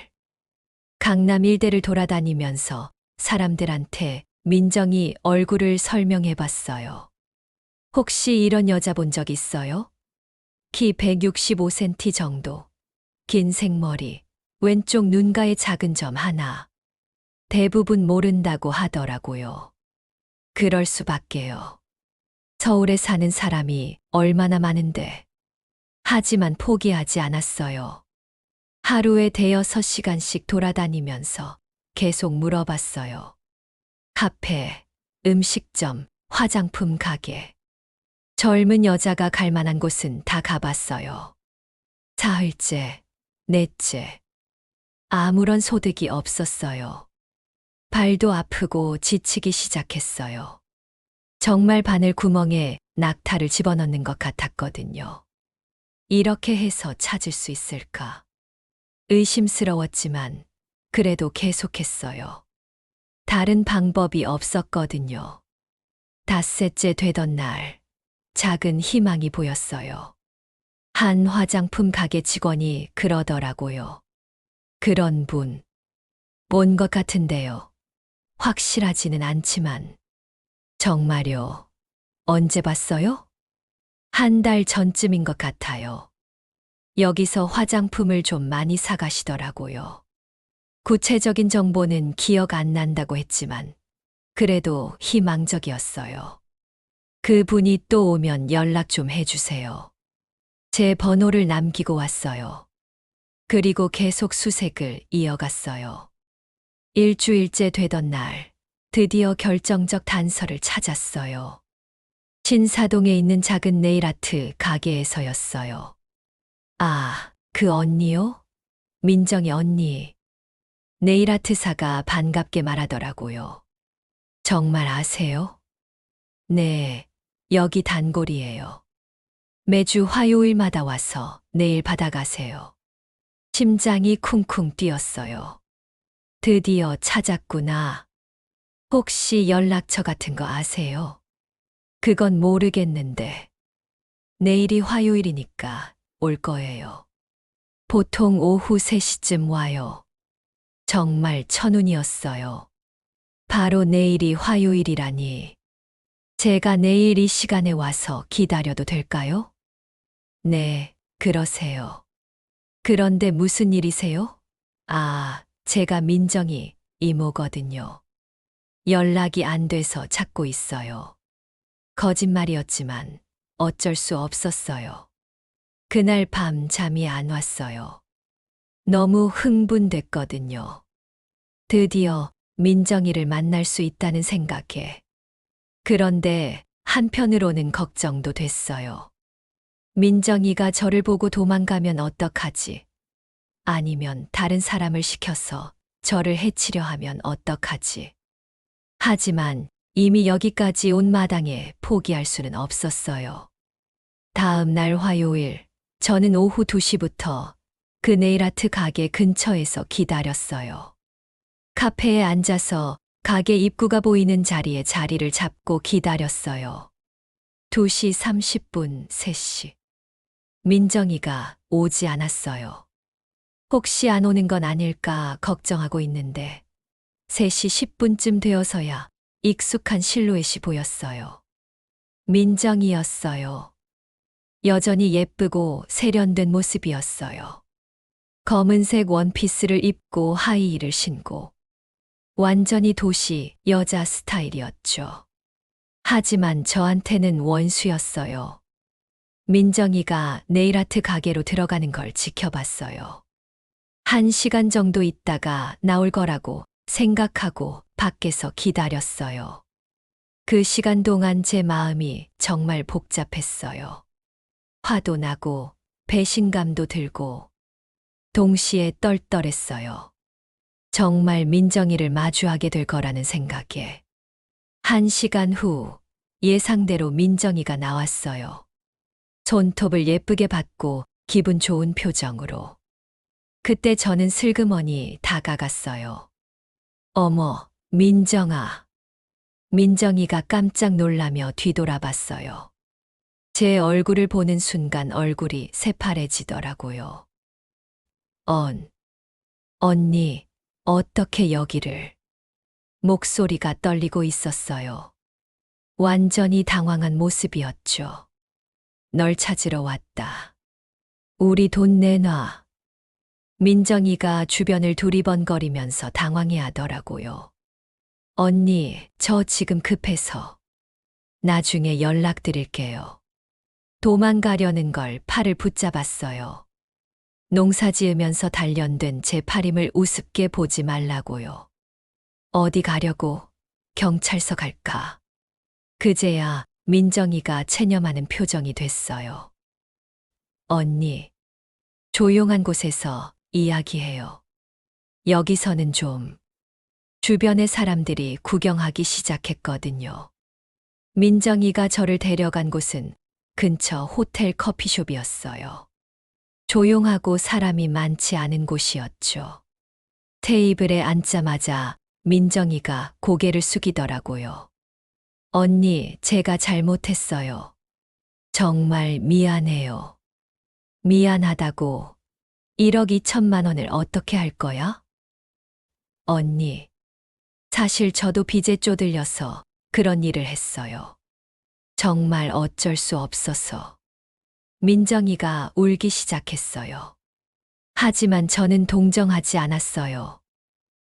강남 일대를 돌아다니면서 사람들한테 민정이 얼굴을 설명해 봤어요. 혹시 이런 여자 본 적 있어요? 키 165cm 정도. 긴 생머리, 왼쪽 눈가에 작은 점 하나. 대부분 모른다고 하더라고요. 그럴 수밖에요. 서울에 사는 사람이 얼마나 많은데. 하지만 포기하지 않았어요. 하루에 5-6시간씩 돌아다니면서 계속 물어봤어요. 카페, 음식점, 화장품 가게. 젊은 여자가 갈 만한 곳은 다 가봤어요. 사흘째, 넷째. 아무런 소득이 없었어요. 발도 아프고 지치기 시작했어요. 정말 바늘 구멍에 낙타를 집어넣는 것 같았거든요. 이렇게 해서 찾을 수 있을까? 의심스러웠지만 그래도 계속했어요. 다른 방법이 없었거든요. 닷새째 되던 날, 작은 희망이 보였어요. 한 화장품 가게 직원이 그러더라고요. 그런 분, 본 것 같은데요. 확실하지는 않지만. 정말요? 언제 봤어요? 1달 전쯤인 것 같아요. 여기서 화장품을 좀 많이 사가시더라고요. 구체적인 정보는 기억 안 난다고 했지만, 그래도 희망적이었어요. 그분이 또 오면 연락 좀 해주세요. 제 번호를 남기고 왔어요. 그리고 계속 수색을 이어갔어요. 일주일째 되던 날, 드디어 결정적 단서를 찾았어요. 신사동에 있는 작은 네일아트 가게에서였어요. 아, 그 언니요? 민정이 언니. 네일아트사가 반갑게 말하더라고요. 정말 아세요? 네, 여기 단골이에요. 매주 화요일마다 와서 네일 받아가세요. 심장이 쿵쿵 뛰었어요. 드디어 찾았구나. 혹시 연락처 같은 거 아세요? 그건 모르겠는데. 내일이 화요일이니까 올 거예요. 보통 오후 3시쯤 와요. 정말 천운이었어요. 바로 내일이 화요일이라니. 제가 내일 이 시간에 와서 기다려도 될까요? 네, 그러세요. 그런데 무슨 일이세요? 아, 제가 민정이 이모거든요. 연락이 안 돼서 찾고 있어요. 거짓말이었지만 어쩔 수 없었어요. 그날 밤 잠이 안 왔어요. 너무 흥분됐거든요. 드디어 민정이를 만날 수 있다는 생각에. 그런데 한편으로는 걱정도 됐어요. 민정이가 저를 보고 도망가면 어떡하지? 아니면 다른 사람을 시켜서 저를 해치려 하면 어떡하지? 하지만 이미 여기까지 온 마당에 포기할 수는 없었어요. 다음 날 화요일, 저는 오후 2시부터 그 네일아트 가게 근처에서 기다렸어요. 카페에 앉아서 가게 입구가 보이는 자리에 자리를 잡고 기다렸어요. 2시 30분, 3시. 민정이가 오지 않았어요. 혹시 안 오는 건 아닐까 걱정하고 있는데 3시 10분쯤 되어서야 익숙한 실루엣이 보였어요. 민정이었어요. 여전히 예쁘고 세련된 모습이었어요. 검은색 원피스를 입고 하이힐을 신고 완전히 도시 여자 스타일이었죠. 하지만 저한테는 원수였어요. 민정이가 네일아트 가게로 들어가는 걸 지켜봤어요. 1시간 정도 있다가 나올 거라고 생각하고 밖에서 기다렸어요. 그 시간 동안 제 마음이 정말 복잡했어요. 화도 나고 배신감도 들고 동시에 떨떠했어요. 정말 민정이를 마주하게 될 거라는 생각에. 1시간 후 예상대로 민정이가 나왔어요. 손톱을 예쁘게 받고 기분 좋은 표정으로. 그때 저는 슬그머니 다가갔어요. 어머, 민정아. 민정이가 깜짝 놀라며 뒤돌아봤어요. 제 얼굴을 보는 순간 얼굴이 새파래지더라고요. 언니, 어떻게 여기를? 목소리가 떨리고 있었어요. 완전히 당황한 모습이었죠. 널 찾으러 왔다. 우리 돈 내놔. 민정이가 주변을 두리번거리면서 당황해 하더라고요. 언니, 저 지금 급해서. 나중에 연락드릴게요. 도망가려는 걸 팔을 붙잡았어요. 농사 지으면서 단련된 제 팔힘을 우습게 보지 말라고요. 어디 가려고? 경찰서 갈까? 그제야 민정이가 체념하는 표정이 됐어요. 언니, 조용한 곳에서 이야기해요. 여기서는 좀. 주변의 사람들이 구경하기 시작했거든요. 민정이가 저를 데려간 곳은 근처 호텔 커피숍이었어요. 조용하고 사람이 많지 않은 곳이었죠. 테이블에 앉자마자 민정이가 고개를 숙이더라고요. 언니, 제가 잘못했어요. 정말 미안해요. 미안하다고 1억 2천만 원을 어떻게 할 거야? 언니, 사실 저도 빚에 쪼들려서 그런 일을 했어요. 정말 어쩔 수 없어서. 민정이가 울기 시작했어요. 하지만 저는 동정하지 않았어요.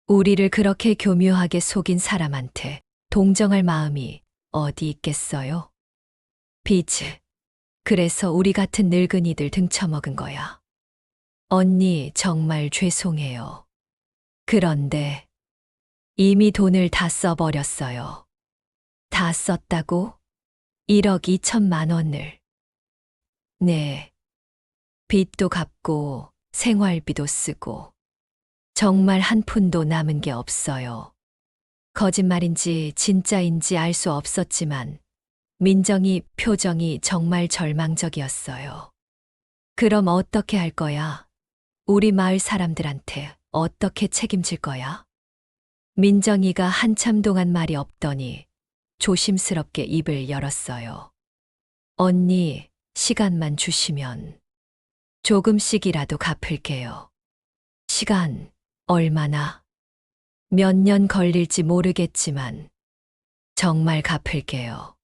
우리를 그렇게 교묘하게 속인 사람한테 동정할 마음이 어디 있겠어요? 빚. 그래서 우리 같은 늙은이들 등쳐먹은 거야. 언니, 정말 죄송해요. 그런데 이미 돈을 다 써버렸어요. 다 썼다고? 1억 2천만 원을. 네. 빚도 갚고 생활비도 쓰고 정말 한 푼도 남은 게 없어요. 거짓말인지 진짜인지 알 수 없었지만 민정이 표정이 정말 절망적이었어요. 그럼 어떻게 할 거야? 우리 마을 사람들한테 어떻게 책임질 거야? 민정이가 한참 동안 말이 없더니 조심스럽게 입을 열었어요. 언니, 시간만 주시면 조금씩이라도 갚을게요. 시간 얼마나? 몇 년 걸릴지 모르겠지만 정말 갚을게요.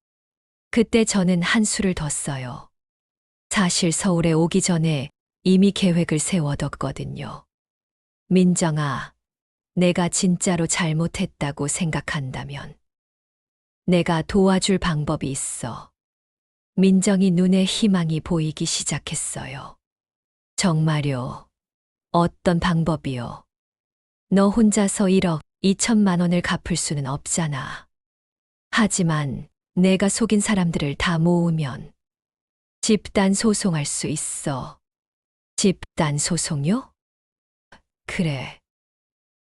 그때 저는 한수를 뒀어요. 사실 서울에 오기 전에 이미 계획을 세워뒀거든요. 민정아, 내가 진짜로 잘못했다고 생각한다면 내가 도와줄 방법이 있어. 민정이 눈에 희망이 보이기 시작했어요. 정말요? 어떤 방법이요? 너 혼자서 1억 2천만 원을 갚을 수는 없잖아. 하지만 내가 속인 사람들을 다 모으면 집단 소송할 수 있어. 집단 소송요? 그래.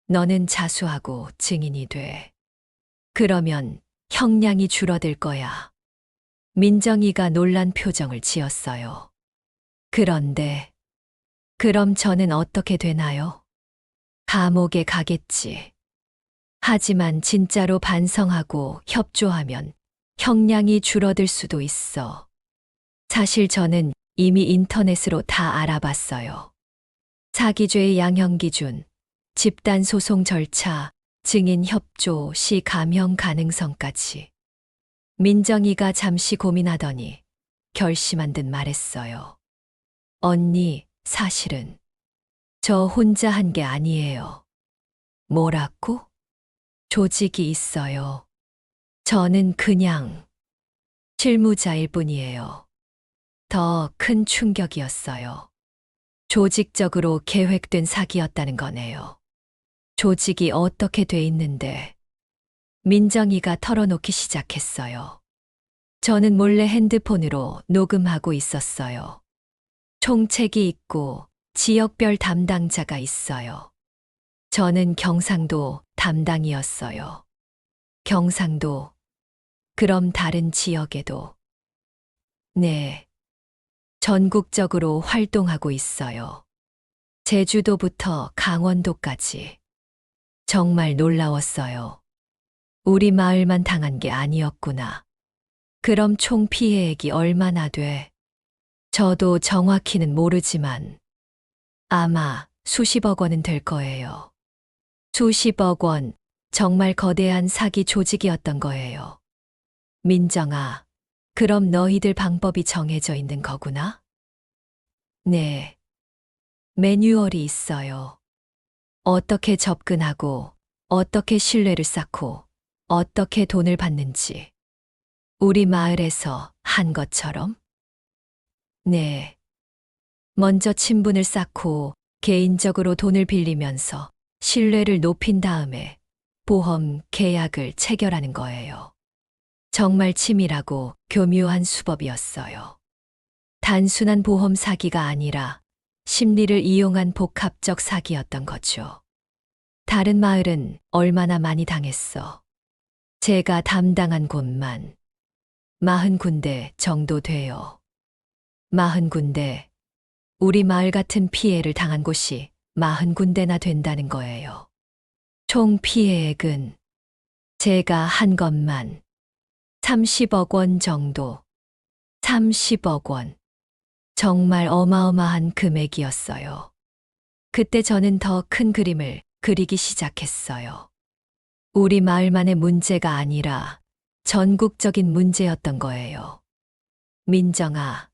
너는 자수하고 증인이 돼. 그러면 형량이 줄어들 거야. 민정이가 놀란 표정을 지었어요. 그런데 그럼 저는 어떻게 되나요? 감옥에 가겠지. 하지만 진짜로 반성하고 협조하면 형량이 줄어들 수도 있어. 사실 저는 이미 인터넷으로 다 알아봤어요. 사기죄의 양형 기준, 집단 소송 절차, 증인 협조 시 감형 가능성까지. 민정이가 잠시 고민하더니 결심한 듯 말했어요. 언니, 사실은 저 혼자 한 게 아니에요. 뭐라고? 조직이 있어요. 저는 그냥 실무자일 뿐이에요. 더 큰 충격이었어요. 조직적으로 계획된 사기였다는 거네요. 조직이 어떻게 돼 있는데? 민정이가 털어놓기 시작했어요. 저는 몰래 핸드폰으로 녹음하고 있었어요. 총책이 있고 지역별 담당자가 있어요. 저는 경상도 담당이었어요. 경상도. 그럼 다른 지역에도? 네. 전국적으로 활동하고 있어요. 제주도부터 강원도까지. 정말 놀라웠어요. 우리 마을만 당한 게 아니었구나. 그럼 총 피해액이 얼마나 돼? 저도 정확히는 모르지만 아마 수십억 원은 될 거예요. 수십억 원, 정말 거대한 사기 조직이었던 거예요. 민정아, 그럼 너희들 방법이 정해져 있는 거구나? 네. 매뉴얼이 있어요. 어떻게 접근하고, 어떻게 신뢰를 쌓고, 어떻게 돈을 받는지. 우리 마을에서 한 것처럼? 네. 먼저 친분을 쌓고 개인적으로 돈을 빌리면서 신뢰를 높인 다음에 보험 계약을 체결하는 거예요. 정말 치밀하고 교묘한 수법이었어요. 단순한 보험 사기가 아니라 심리를 이용한 복합적 사기였던 거죠. 다른 마을은 얼마나 많이 당했어. 제가 담당한 곳만 40군데 정도 돼요. 40군데. 우리 마을 같은 피해를 당한 곳이 40군데나 된다는 거예요. 총 피해액은 제가 한 것만 30억 원 정도. 30억 원. 정말 어마어마한 금액이었어요. 그때 저는 더 큰 그림을 그리기 시작했어요. 우리 마을만의 문제가 아니라 전국적인 문제였던 거예요. 민정아,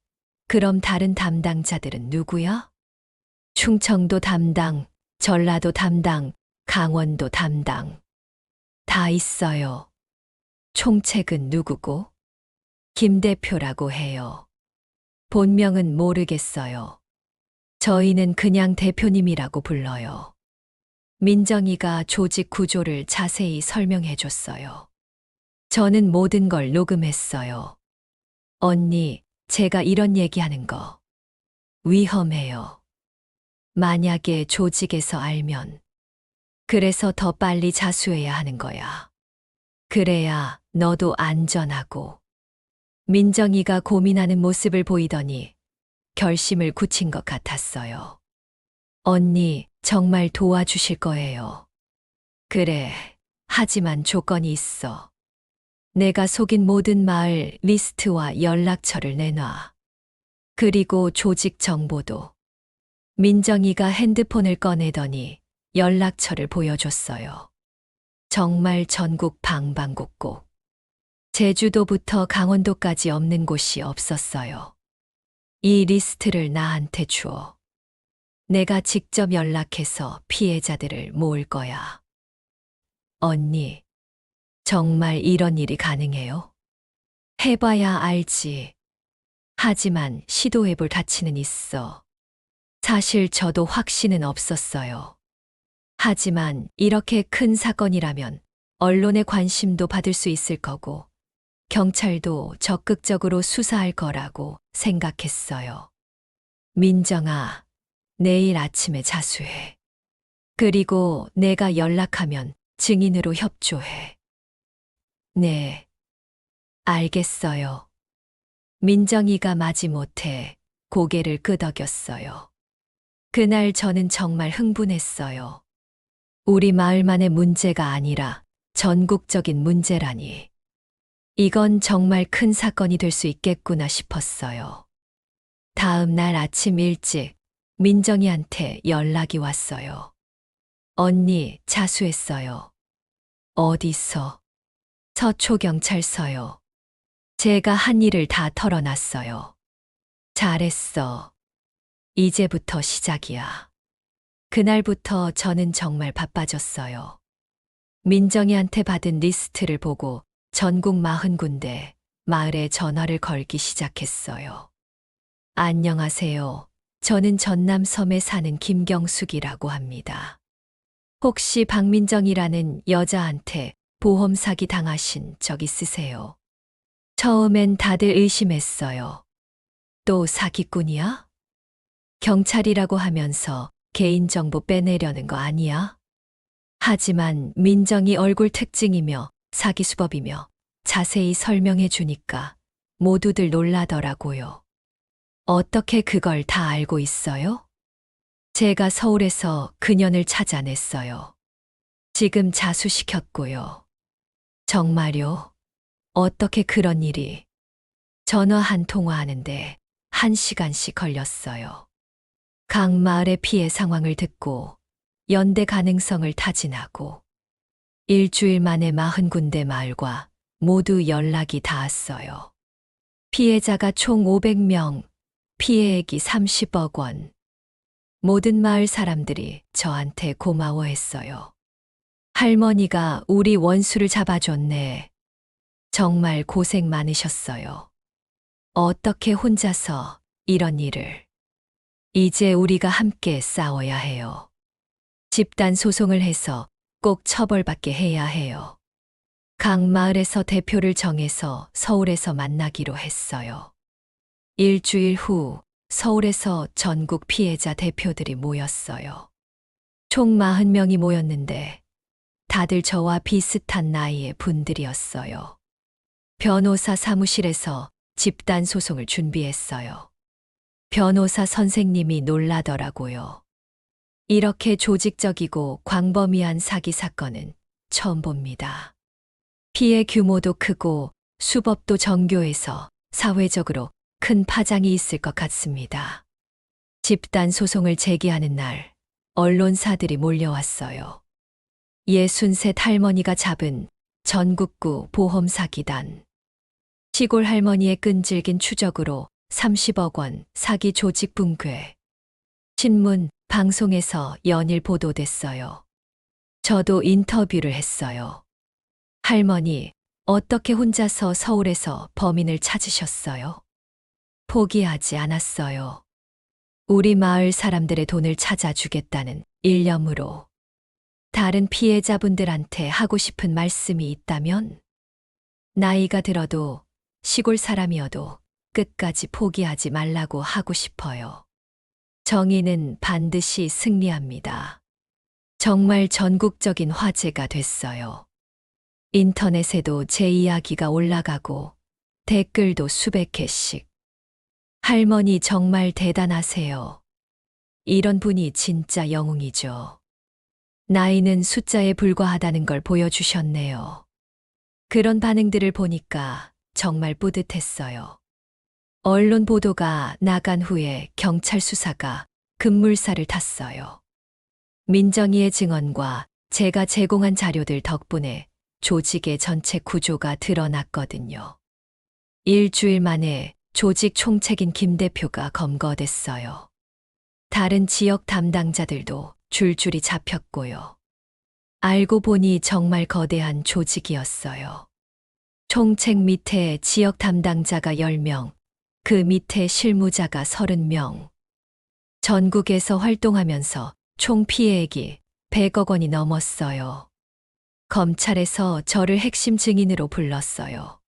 그럼 다른 담당자들은 누구야? 충청도 담당, 전라도 담당, 강원도 담당. 다 있어요. 총책은 누구고? 김 대표라고 해요. 본명은 모르겠어요. 저희는 그냥 대표님이라고 불러요. 민정이가 조직 구조를 자세히 설명해 줬어요. 저는 모든 걸 녹음했어요. 언니, 제가 이런 얘기하는 거 위험해요. 만약에 조직에서 알면. 그래서 더 빨리 자수해야 하는 거야. 그래야 너도 안전하고. 민정이가 고민하는 모습을 보이더니 결심을 굳힌 것 같았어요. 언니, 정말 도와주실 거예요. 그래, 하지만 조건이 있어. 내가 속인 모든 마을 리스트와 연락처를 내놔. 그리고 조직 정보도. 민정이가 핸드폰을 꺼내더니 연락처를 보여줬어요. 정말 전국 방방곡곡. 제주도부터 강원도까지 없는 곳이 없었어요. 이 리스트를 나한테 주어. 내가 직접 연락해서 피해자들을 모을 거야. 언니, 정말 이런 일이 가능해요? 해봐야 알지. 하지만 시도해볼 가치는 있어. 사실 저도 확신은 없었어요. 하지만 이렇게 큰 사건이라면 언론의 관심도 받을 수 있을 거고, 경찰도 적극적으로 수사할 거라고 생각했어요. 민정아, 내일 아침에 자수해. 그리고 내가 연락하면 증인으로 협조해. 네, 알겠어요. 민정이가 마지못해 고개를 끄덕였어요. 그날 저는 정말 흥분했어요. 우리 마을만의 문제가 아니라 전국적인 문제라니. 이건 정말 큰 사건이 될 수 있겠구나 싶었어요. 다음 날 아침 일찍 민정이한테 연락이 왔어요. 언니, 자수했어요. 어디서? 서초경찰서요. 제가 한 일을 다 털어놨어요. 잘했어. 이제부터 시작이야. 그날부터 저는 정말 바빠졌어요. 민정이한테 받은 리스트를 보고 전국 40군데 마을에 전화를 걸기 시작했어요. 안녕하세요. 저는 전남 섬에 사는 김경숙이라고 합니다. 혹시 박민정이라는 여자한테 보험 사기 당하신 적 있으세요? 처음엔 다들 의심했어요. 또 사기꾼이야? 경찰이라고 하면서 개인정보 빼내려는 거 아니야? 하지만 민정이 얼굴 특징이며 사기 수법이며 자세히 설명해 주니까 모두들 놀라더라고요. 어떻게 그걸 다 알고 있어요? 제가 서울에서 그년을 찾아냈어요. 지금 자수시켰고요. 정말요? 어떻게 그런 일이? 전화 한 통화하는데 1시간씩 걸렸어요. 각 마을의 피해 상황을 듣고 연대 가능성을 타진하고 일주일 만에 40군데 마을과 모두 연락이 닿았어요. 피해자가 총 500명, 피해액이 30억 원. 모든 마을 사람들이 저한테 고마워했어요. 할머니가 우리 원수를 잡아줬네. 정말 고생 많으셨어요. 어떻게 혼자서 이런 일을. 이제 우리가 함께 싸워야 해요. 집단 소송을 해서 꼭 처벌받게 해야 해요. 각 마을에서 대표를 정해서 서울에서 만나기로 했어요. 일주일 후 서울에서 전국 피해자 대표들이 모였어요. 총 40명이 모였는데 다들 저와 비슷한 나이의 분들이었어요. 변호사 사무실에서 집단 소송을 준비했어요. 변호사 선생님이 놀라더라고요. 이렇게 조직적이고 광범위한 사기 사건은 처음 봅니다. 피해 규모도 크고 수법도 정교해서 사회적으로 큰 파장이 있을 것 같습니다. 집단 소송을 제기하는 날, 언론사들이 몰려왔어요. 63 할머니가 잡은 전국구 보험 사기단. 시골 할머니의 끈질긴 추적으로 30억 원 사기 조직 붕괴. 신문, 방송에서 연일 보도됐어요. 저도 인터뷰를 했어요. 할머니, 어떻게 혼자서 서울에서 범인을 찾으셨어요? 포기하지 않았어요. 우리 마을 사람들의 돈을 찾아주겠다는 일념으로. 다른 피해자분들한테 하고 싶은 말씀이 있다면? 나이가 들어도 시골 사람이어도 끝까지 포기하지 말라고 하고 싶어요. 정의는 반드시 승리합니다. 정말 전국적인 화제가 됐어요. 인터넷에도 제 이야기가 올라가고 댓글도 수백 개씩. 할머니 정말 대단하세요. 이런 분이 진짜 영웅이죠. 나이는 숫자에 불과하다는 걸 보여주셨네요. 그런 반응들을 보니까 정말 뿌듯했어요. 언론 보도가 나간 후에 경찰 수사가 급물살을 탔어요. 민정이의 증언과 제가 제공한 자료들 덕분에 조직의 전체 구조가 드러났거든요. 일주일 만에 조직 총책인 김 대표가 검거됐어요. 다른 지역 담당자들도 줄줄이 잡혔고요. 알고 보니 정말 거대한 조직이었어요. 총책 밑에 지역 담당자가 10명, 그 밑에 실무자가 30명. 전국에서 활동하면서 총 피해액이 100억 원이 넘었어요. 검찰에서 저를 핵심 증인으로 불렀어요.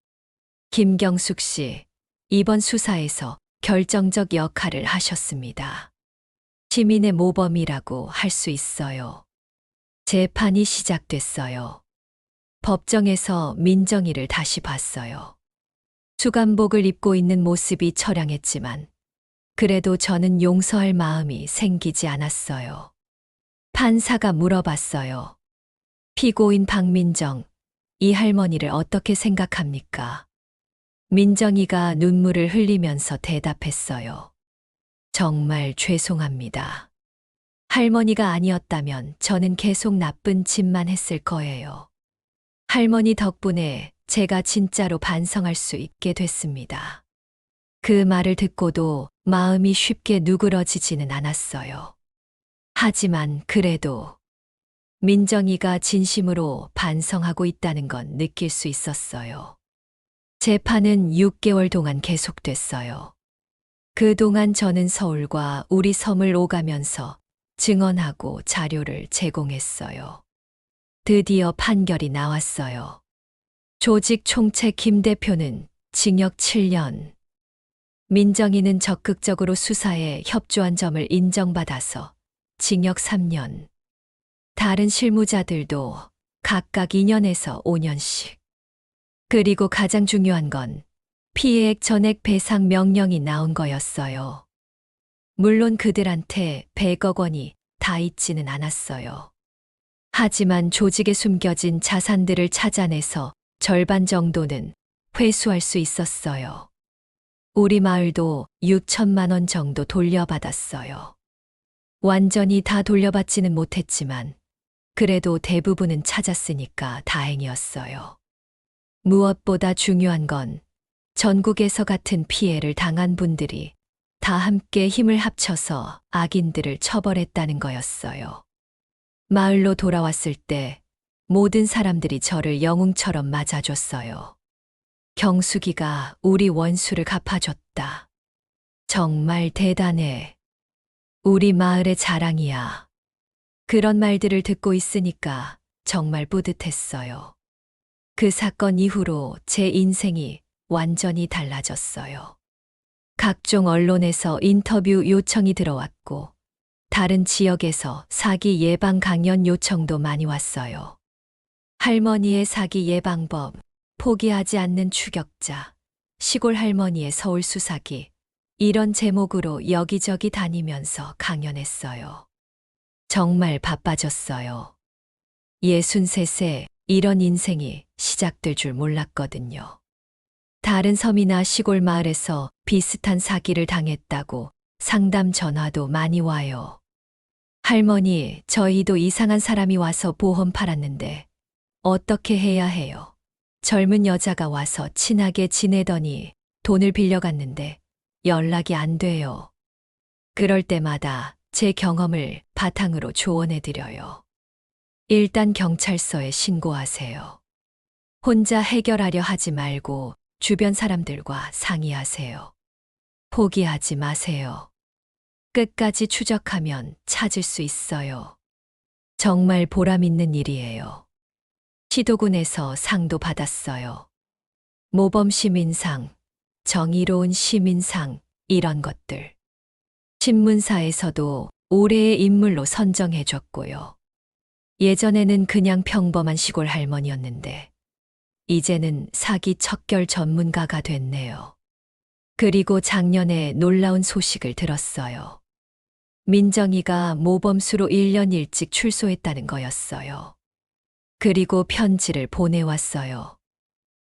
김경숙 씨, 이번 수사에서 결정적 역할을 하셨습니다. 시민의 모범이라고 할 수 있어요. 재판이 시작됐어요. 법정에서 민정이를 다시 봤어요. 수감복을 입고 있는 모습이 처량했지만 그래도 저는 용서할 마음이 생기지 않았어요. 판사가 물어봤어요. 피고인 박민정, 이 할머니를 어떻게 생각합니까? 민정이가 눈물을 흘리면서 대답했어요. 정말 죄송합니다. 할머니가 아니었다면 저는 계속 나쁜 짓만 했을 거예요. 할머니 덕분에 제가 진짜로 반성할 수 있게 됐습니다. 그 말을 듣고도 마음이 쉽게 누그러지지는 않았어요. 하지만 그래도 민정이가 진심으로 반성하고 있다는 건 느낄 수 있었어요. 재판은 6개월 동안 계속됐어요. 그동안 저는 서울과 우리 섬을 오가면서 증언하고 자료를 제공했어요. 드디어 판결이 나왔어요. 조직 총책 김 대표는 징역 7년, 민정이는 적극적으로 수사에 협조한 점을 인정받아서 징역 3년, 다른 실무자들도 각각 2년에서 5년씩. 그리고 가장 중요한 건 피해액 전액 배상 명령이 나온 거였어요. 물론 그들한테 100억 원이 다 있지는 않았어요. 하지만 조직에 숨겨진 자산들을 찾아내서 절반 정도는 회수할 수 있었어요. 우리 마을도 6천만 원 정도 돌려받았어요. 완전히 다 돌려받지는 못했지만 그래도 대부분은 찾았으니까 다행이었어요. 무엇보다 중요한 건 전국에서 같은 피해를 당한 분들이 다 함께 힘을 합쳐서 악인들을 처벌했다는 거였어요. 마을로 돌아왔을 때 모든 사람들이 저를 영웅처럼 맞아줬어요. 경숙이가 우리 원수를 갚아줬다. 정말 대단해. 우리 마을의 자랑이야. 그런 말들을 듣고 있으니까 정말 뿌듯했어요. 그 사건 이후로 제 인생이 완전히 달라졌어요. 각종 언론에서 인터뷰 요청이 들어왔고, 다른 지역에서 사기 예방 강연 요청도 많이 왔어요. 할머니의 사기 예방법, 포기하지 않는 추격자, 시골 할머니의 서울 수사기, 이런 제목으로 여기저기 다니면서 강연했어요. 정말 바빠졌어요. 63세 이런 인생이 시작될 줄 몰랐거든요. 다른 섬이나 시골 마을에서 비슷한 사기를 당했다고 상담 전화도 많이 와요. 할머니, 저희도 이상한 사람이 와서 보험 팔았는데 어떻게 해야 해요? 젊은 여자가 와서 친하게 지내더니 돈을 빌려갔는데 연락이 안 돼요. 그럴 때마다 제 경험을 바탕으로 조언해드려요. 일단 경찰서에 신고하세요. 혼자 해결하려 하지 말고 주변 사람들과 상의하세요. 포기하지 마세요. 끝까지 추적하면 찾을 수 있어요. 정말 보람 있는 일이에요. 시도군에서 상도 받았어요. 모범시민상, 정의로운 시민상, 이런 것들. 신문사에서도 올해의 인물로 선정해줬고요. 예전에는 그냥 평범한 시골 할머니였는데, 이제는 사기 척결 전문가가 됐네요. 그리고 작년에 놀라운 소식을 들었어요. 민정이가 모범수로 1년 일찍 출소했다는 거였어요. 그리고 편지를 보내왔어요.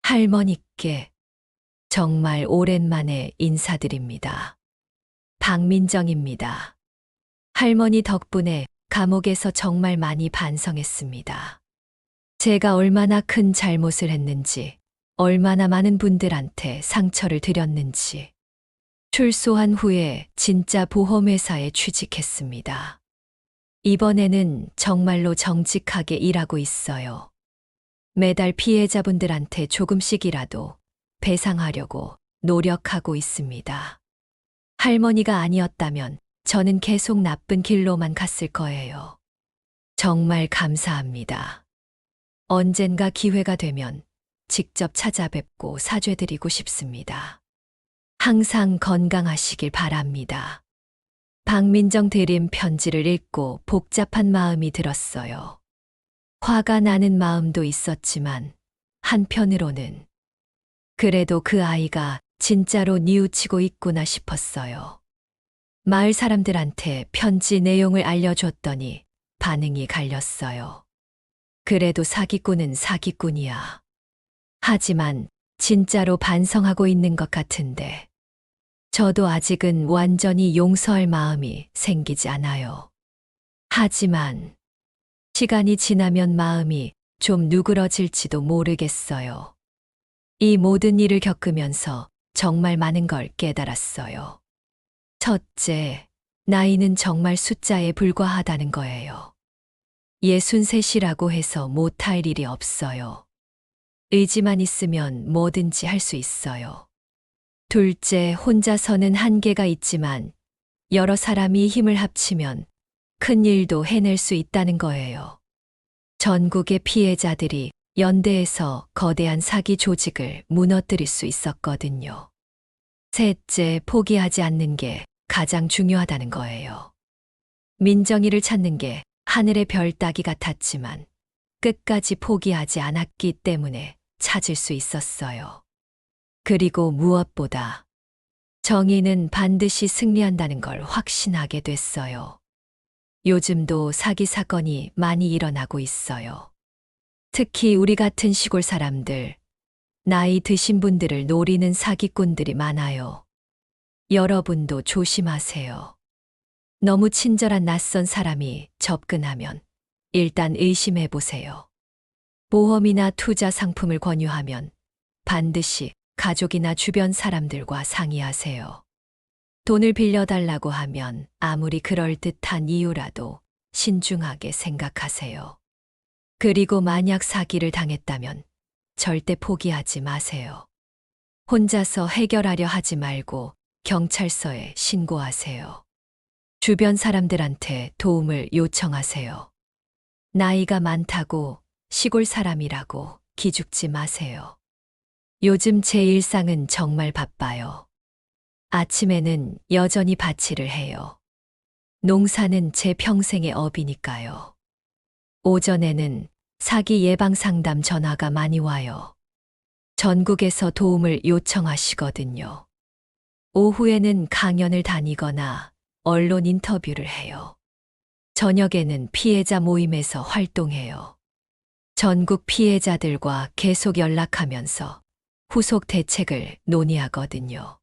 할머니께 정말 오랜만에 인사드립니다. 박민정입니다. 할머니 덕분에 감옥에서 정말 많이 반성했습니다. 제가 얼마나 큰 잘못을 했는지, 얼마나 많은 분들한테 상처를 드렸는지. 출소한 후에 진짜 보험회사에 취직했습니다. 이번에는 정말로 정직하게 일하고 있어요. 매달 피해자분들한테 조금씩이라도 배상하려고 노력하고 있습니다. 할머니가 아니었다면 저는 계속 나쁜 길로만 갔을 거예요. 정말 감사합니다. 언젠가 기회가 되면 직접 찾아뵙고 사죄드리고 싶습니다. 항상 건강하시길 바랍니다. 박민정 대리인 편지를 읽고 복잡한 마음이 들었어요. 화가 나는 마음도 있었지만 한편으로는 그래도 그 아이가 진짜로 뉘우치고 있구나 싶었어요. 마을 사람들한테 편지 내용을 알려줬더니 반응이 갈렸어요. 그래도 사기꾼은 사기꾼이야. 하지만 진짜로 반성하고 있는 것 같은데 저도 아직은 완전히 용서할 마음이 생기지 않아요. 하지만 시간이 지나면 마음이 좀 누그러질지도 모르겠어요. 이 모든 일을 겪으면서 정말 많은 걸 깨달았어요. 첫째, 나이는 정말 숫자에 불과하다는 거예요. 63이라고 해서 못할 일이 없어요. 의지만 있으면 뭐든지 할 수 있어요. 둘째, 혼자서는 한계가 있지만 여러 사람이 힘을 합치면 큰 일도 해낼 수 있다는 거예요. 전국의 피해자들이 연대해서 거대한 사기 조직을 무너뜨릴 수 있었거든요. 셋째, 포기하지 않는 게 가장 중요하다는 거예요. 민정이를 찾는 게 하늘의 별 따기 같았지만 끝까지 포기하지 않았기 때문에 찾을 수 있었어요. 그리고 무엇보다 정의는 반드시 승리한다는 걸 확신하게 됐어요. 요즘도 사기 사건이 많이 일어나고 있어요. 특히 우리 같은 시골 사람들, 나이 드신 분들을 노리는 사기꾼들이 많아요. 여러분도 조심하세요. 너무 친절한 낯선 사람이 접근하면 일단 의심해 보세요. 보험이나 투자 상품을 권유하면 반드시 가족이나 주변 사람들과 상의하세요. 돈을 빌려달라고 하면 아무리 그럴듯한 이유라도 신중하게 생각하세요. 그리고 만약 사기를 당했다면 절대 포기하지 마세요. 혼자서 해결하려 하지 말고 경찰서에 신고하세요. 주변 사람들한테 도움을 요청하세요. 나이가 많다고 시골 사람이라고 기죽지 마세요. 요즘 제 일상은 정말 바빠요. 아침에는 여전히 밭일을 해요. 농사는 제 평생의 업이니까요. 오전에는 사기 예방 상담 전화가 많이 와요. 전국에서 도움을 요청하시거든요. 오후에는 강연을 다니거나 언론 인터뷰를 해요. 저녁에는 피해자 모임에서 활동해요. 전국 피해자들과 계속 연락하면서 후속 대책을 논의하거든요.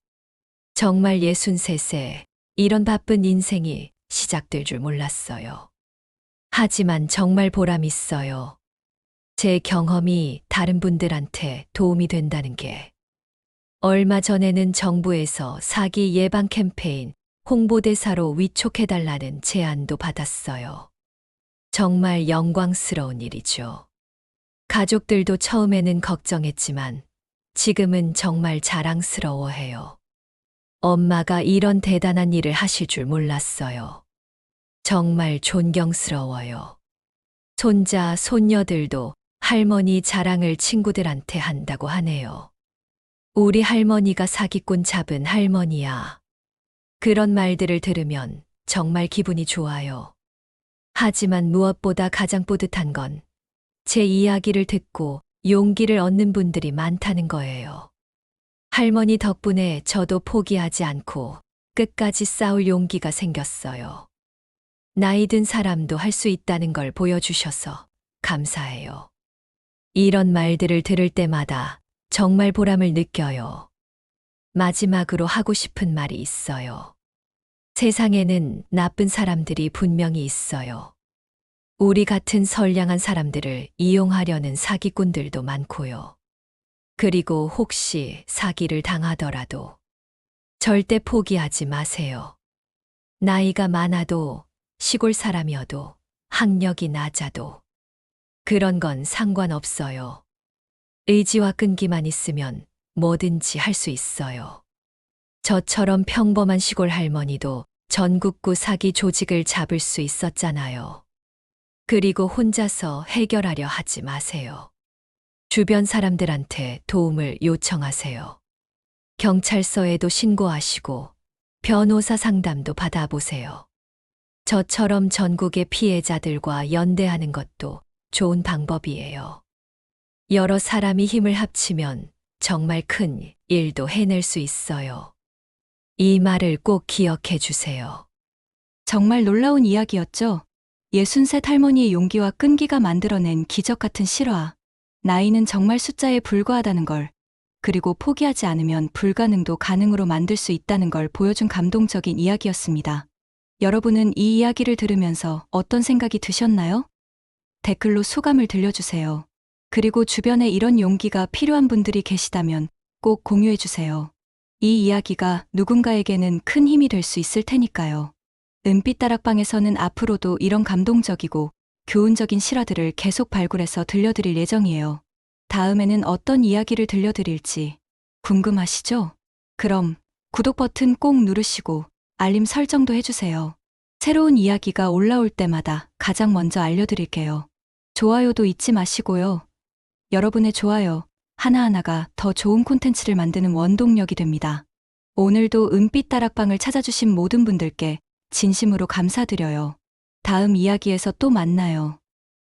정말 63세, 이런 바쁜 인생이 시작될 줄 몰랐어요. 하지만 정말 보람 있어요. 제 경험이 다른 분들한테 도움이 된다는 게. 얼마 전에는 정부에서 사기 예방 캠페인 홍보대사로 위촉해달라는 제안도 받았어요. 정말 영광스러운 일이죠. 가족들도 처음에는 걱정했지만 지금은 정말 자랑스러워해요. 엄마가 이런 대단한 일을 하실 줄 몰랐어요. 정말 존경스러워요. 손자, 손녀들도 할머니 자랑을 친구들한테 한다고 하네요. 우리 할머니가 사기꾼 잡은 할머니야. 그런 말들을 들으면 정말 기분이 좋아요. 하지만 무엇보다 가장 뿌듯한 건 제 이야기를 듣고 용기를 얻는 분들이 많다는 거예요. 할머니 덕분에 저도 포기하지 않고 끝까지 싸울 용기가 생겼어요. 나이 든 사람도 할 수 있다는 걸 보여주셔서 감사해요. 이런 말들을 들을 때마다 정말 보람을 느껴요. 마지막으로 하고 싶은 말이 있어요. 세상에는 나쁜 사람들이 분명히 있어요. 우리 같은 선량한 사람들을 이용하려는 사기꾼들도 많고요. 그리고 혹시 사기를 당하더라도 절대 포기하지 마세요. 나이가 많아도 시골 사람이어도 학력이 낮아도 그런 건 상관없어요. 의지와 끈기만 있으면 뭐든지 할 수 있어요. 저처럼 평범한 시골 할머니도 전국구 사기 조직을 잡을 수 있었잖아요. 그리고 혼자서 해결하려 하지 마세요. 주변 사람들한테 도움을 요청하세요. 경찰서에도 신고하시고 변호사 상담도 받아보세요. 저처럼 전국의 피해자들과 연대하는 것도 좋은 방법이에요. 여러 사람이 힘을 합치면 정말 큰 일도 해낼 수 있어요. 이 말을 꼭 기억해 주세요. 정말 놀라운 이야기였죠? 63 할머니의 용기와 끈기가 만들어낸 기적 같은 실화. 나이는 정말 숫자에 불과하다는 걸, 그리고 포기하지 않으면 불가능도 가능으로 만들 수 있다는 걸 보여준 감동적인 이야기였습니다. 여러분은 이 이야기를 들으면서 어떤 생각이 드셨나요? 댓글로 소감을 들려주세요. 그리고 주변에 이런 용기가 필요한 분들이 계시다면 꼭 공유해주세요. 이 이야기가 누군가에게는 큰 힘이 될 수 있을 테니까요. 은빛 다락방에서는 앞으로도 이런 감동적이고 교훈적인 실화들을 계속 발굴해서 들려드릴 예정이에요. 다음에는 어떤 이야기를 들려드릴지 궁금하시죠? 그럼 구독 버튼 꼭 누르시고 알림 설정도 해주세요. 새로운 이야기가 올라올 때마다 가장 먼저 알려드릴게요. 좋아요도 잊지 마시고요. 여러분의 좋아요 하나하나가 더 좋은 콘텐츠를 만드는 원동력이 됩니다. 오늘도 은빛 다락방을 찾아주신 모든 분들께 진심으로 감사드려요. 다음 이야기에서 또 만나요.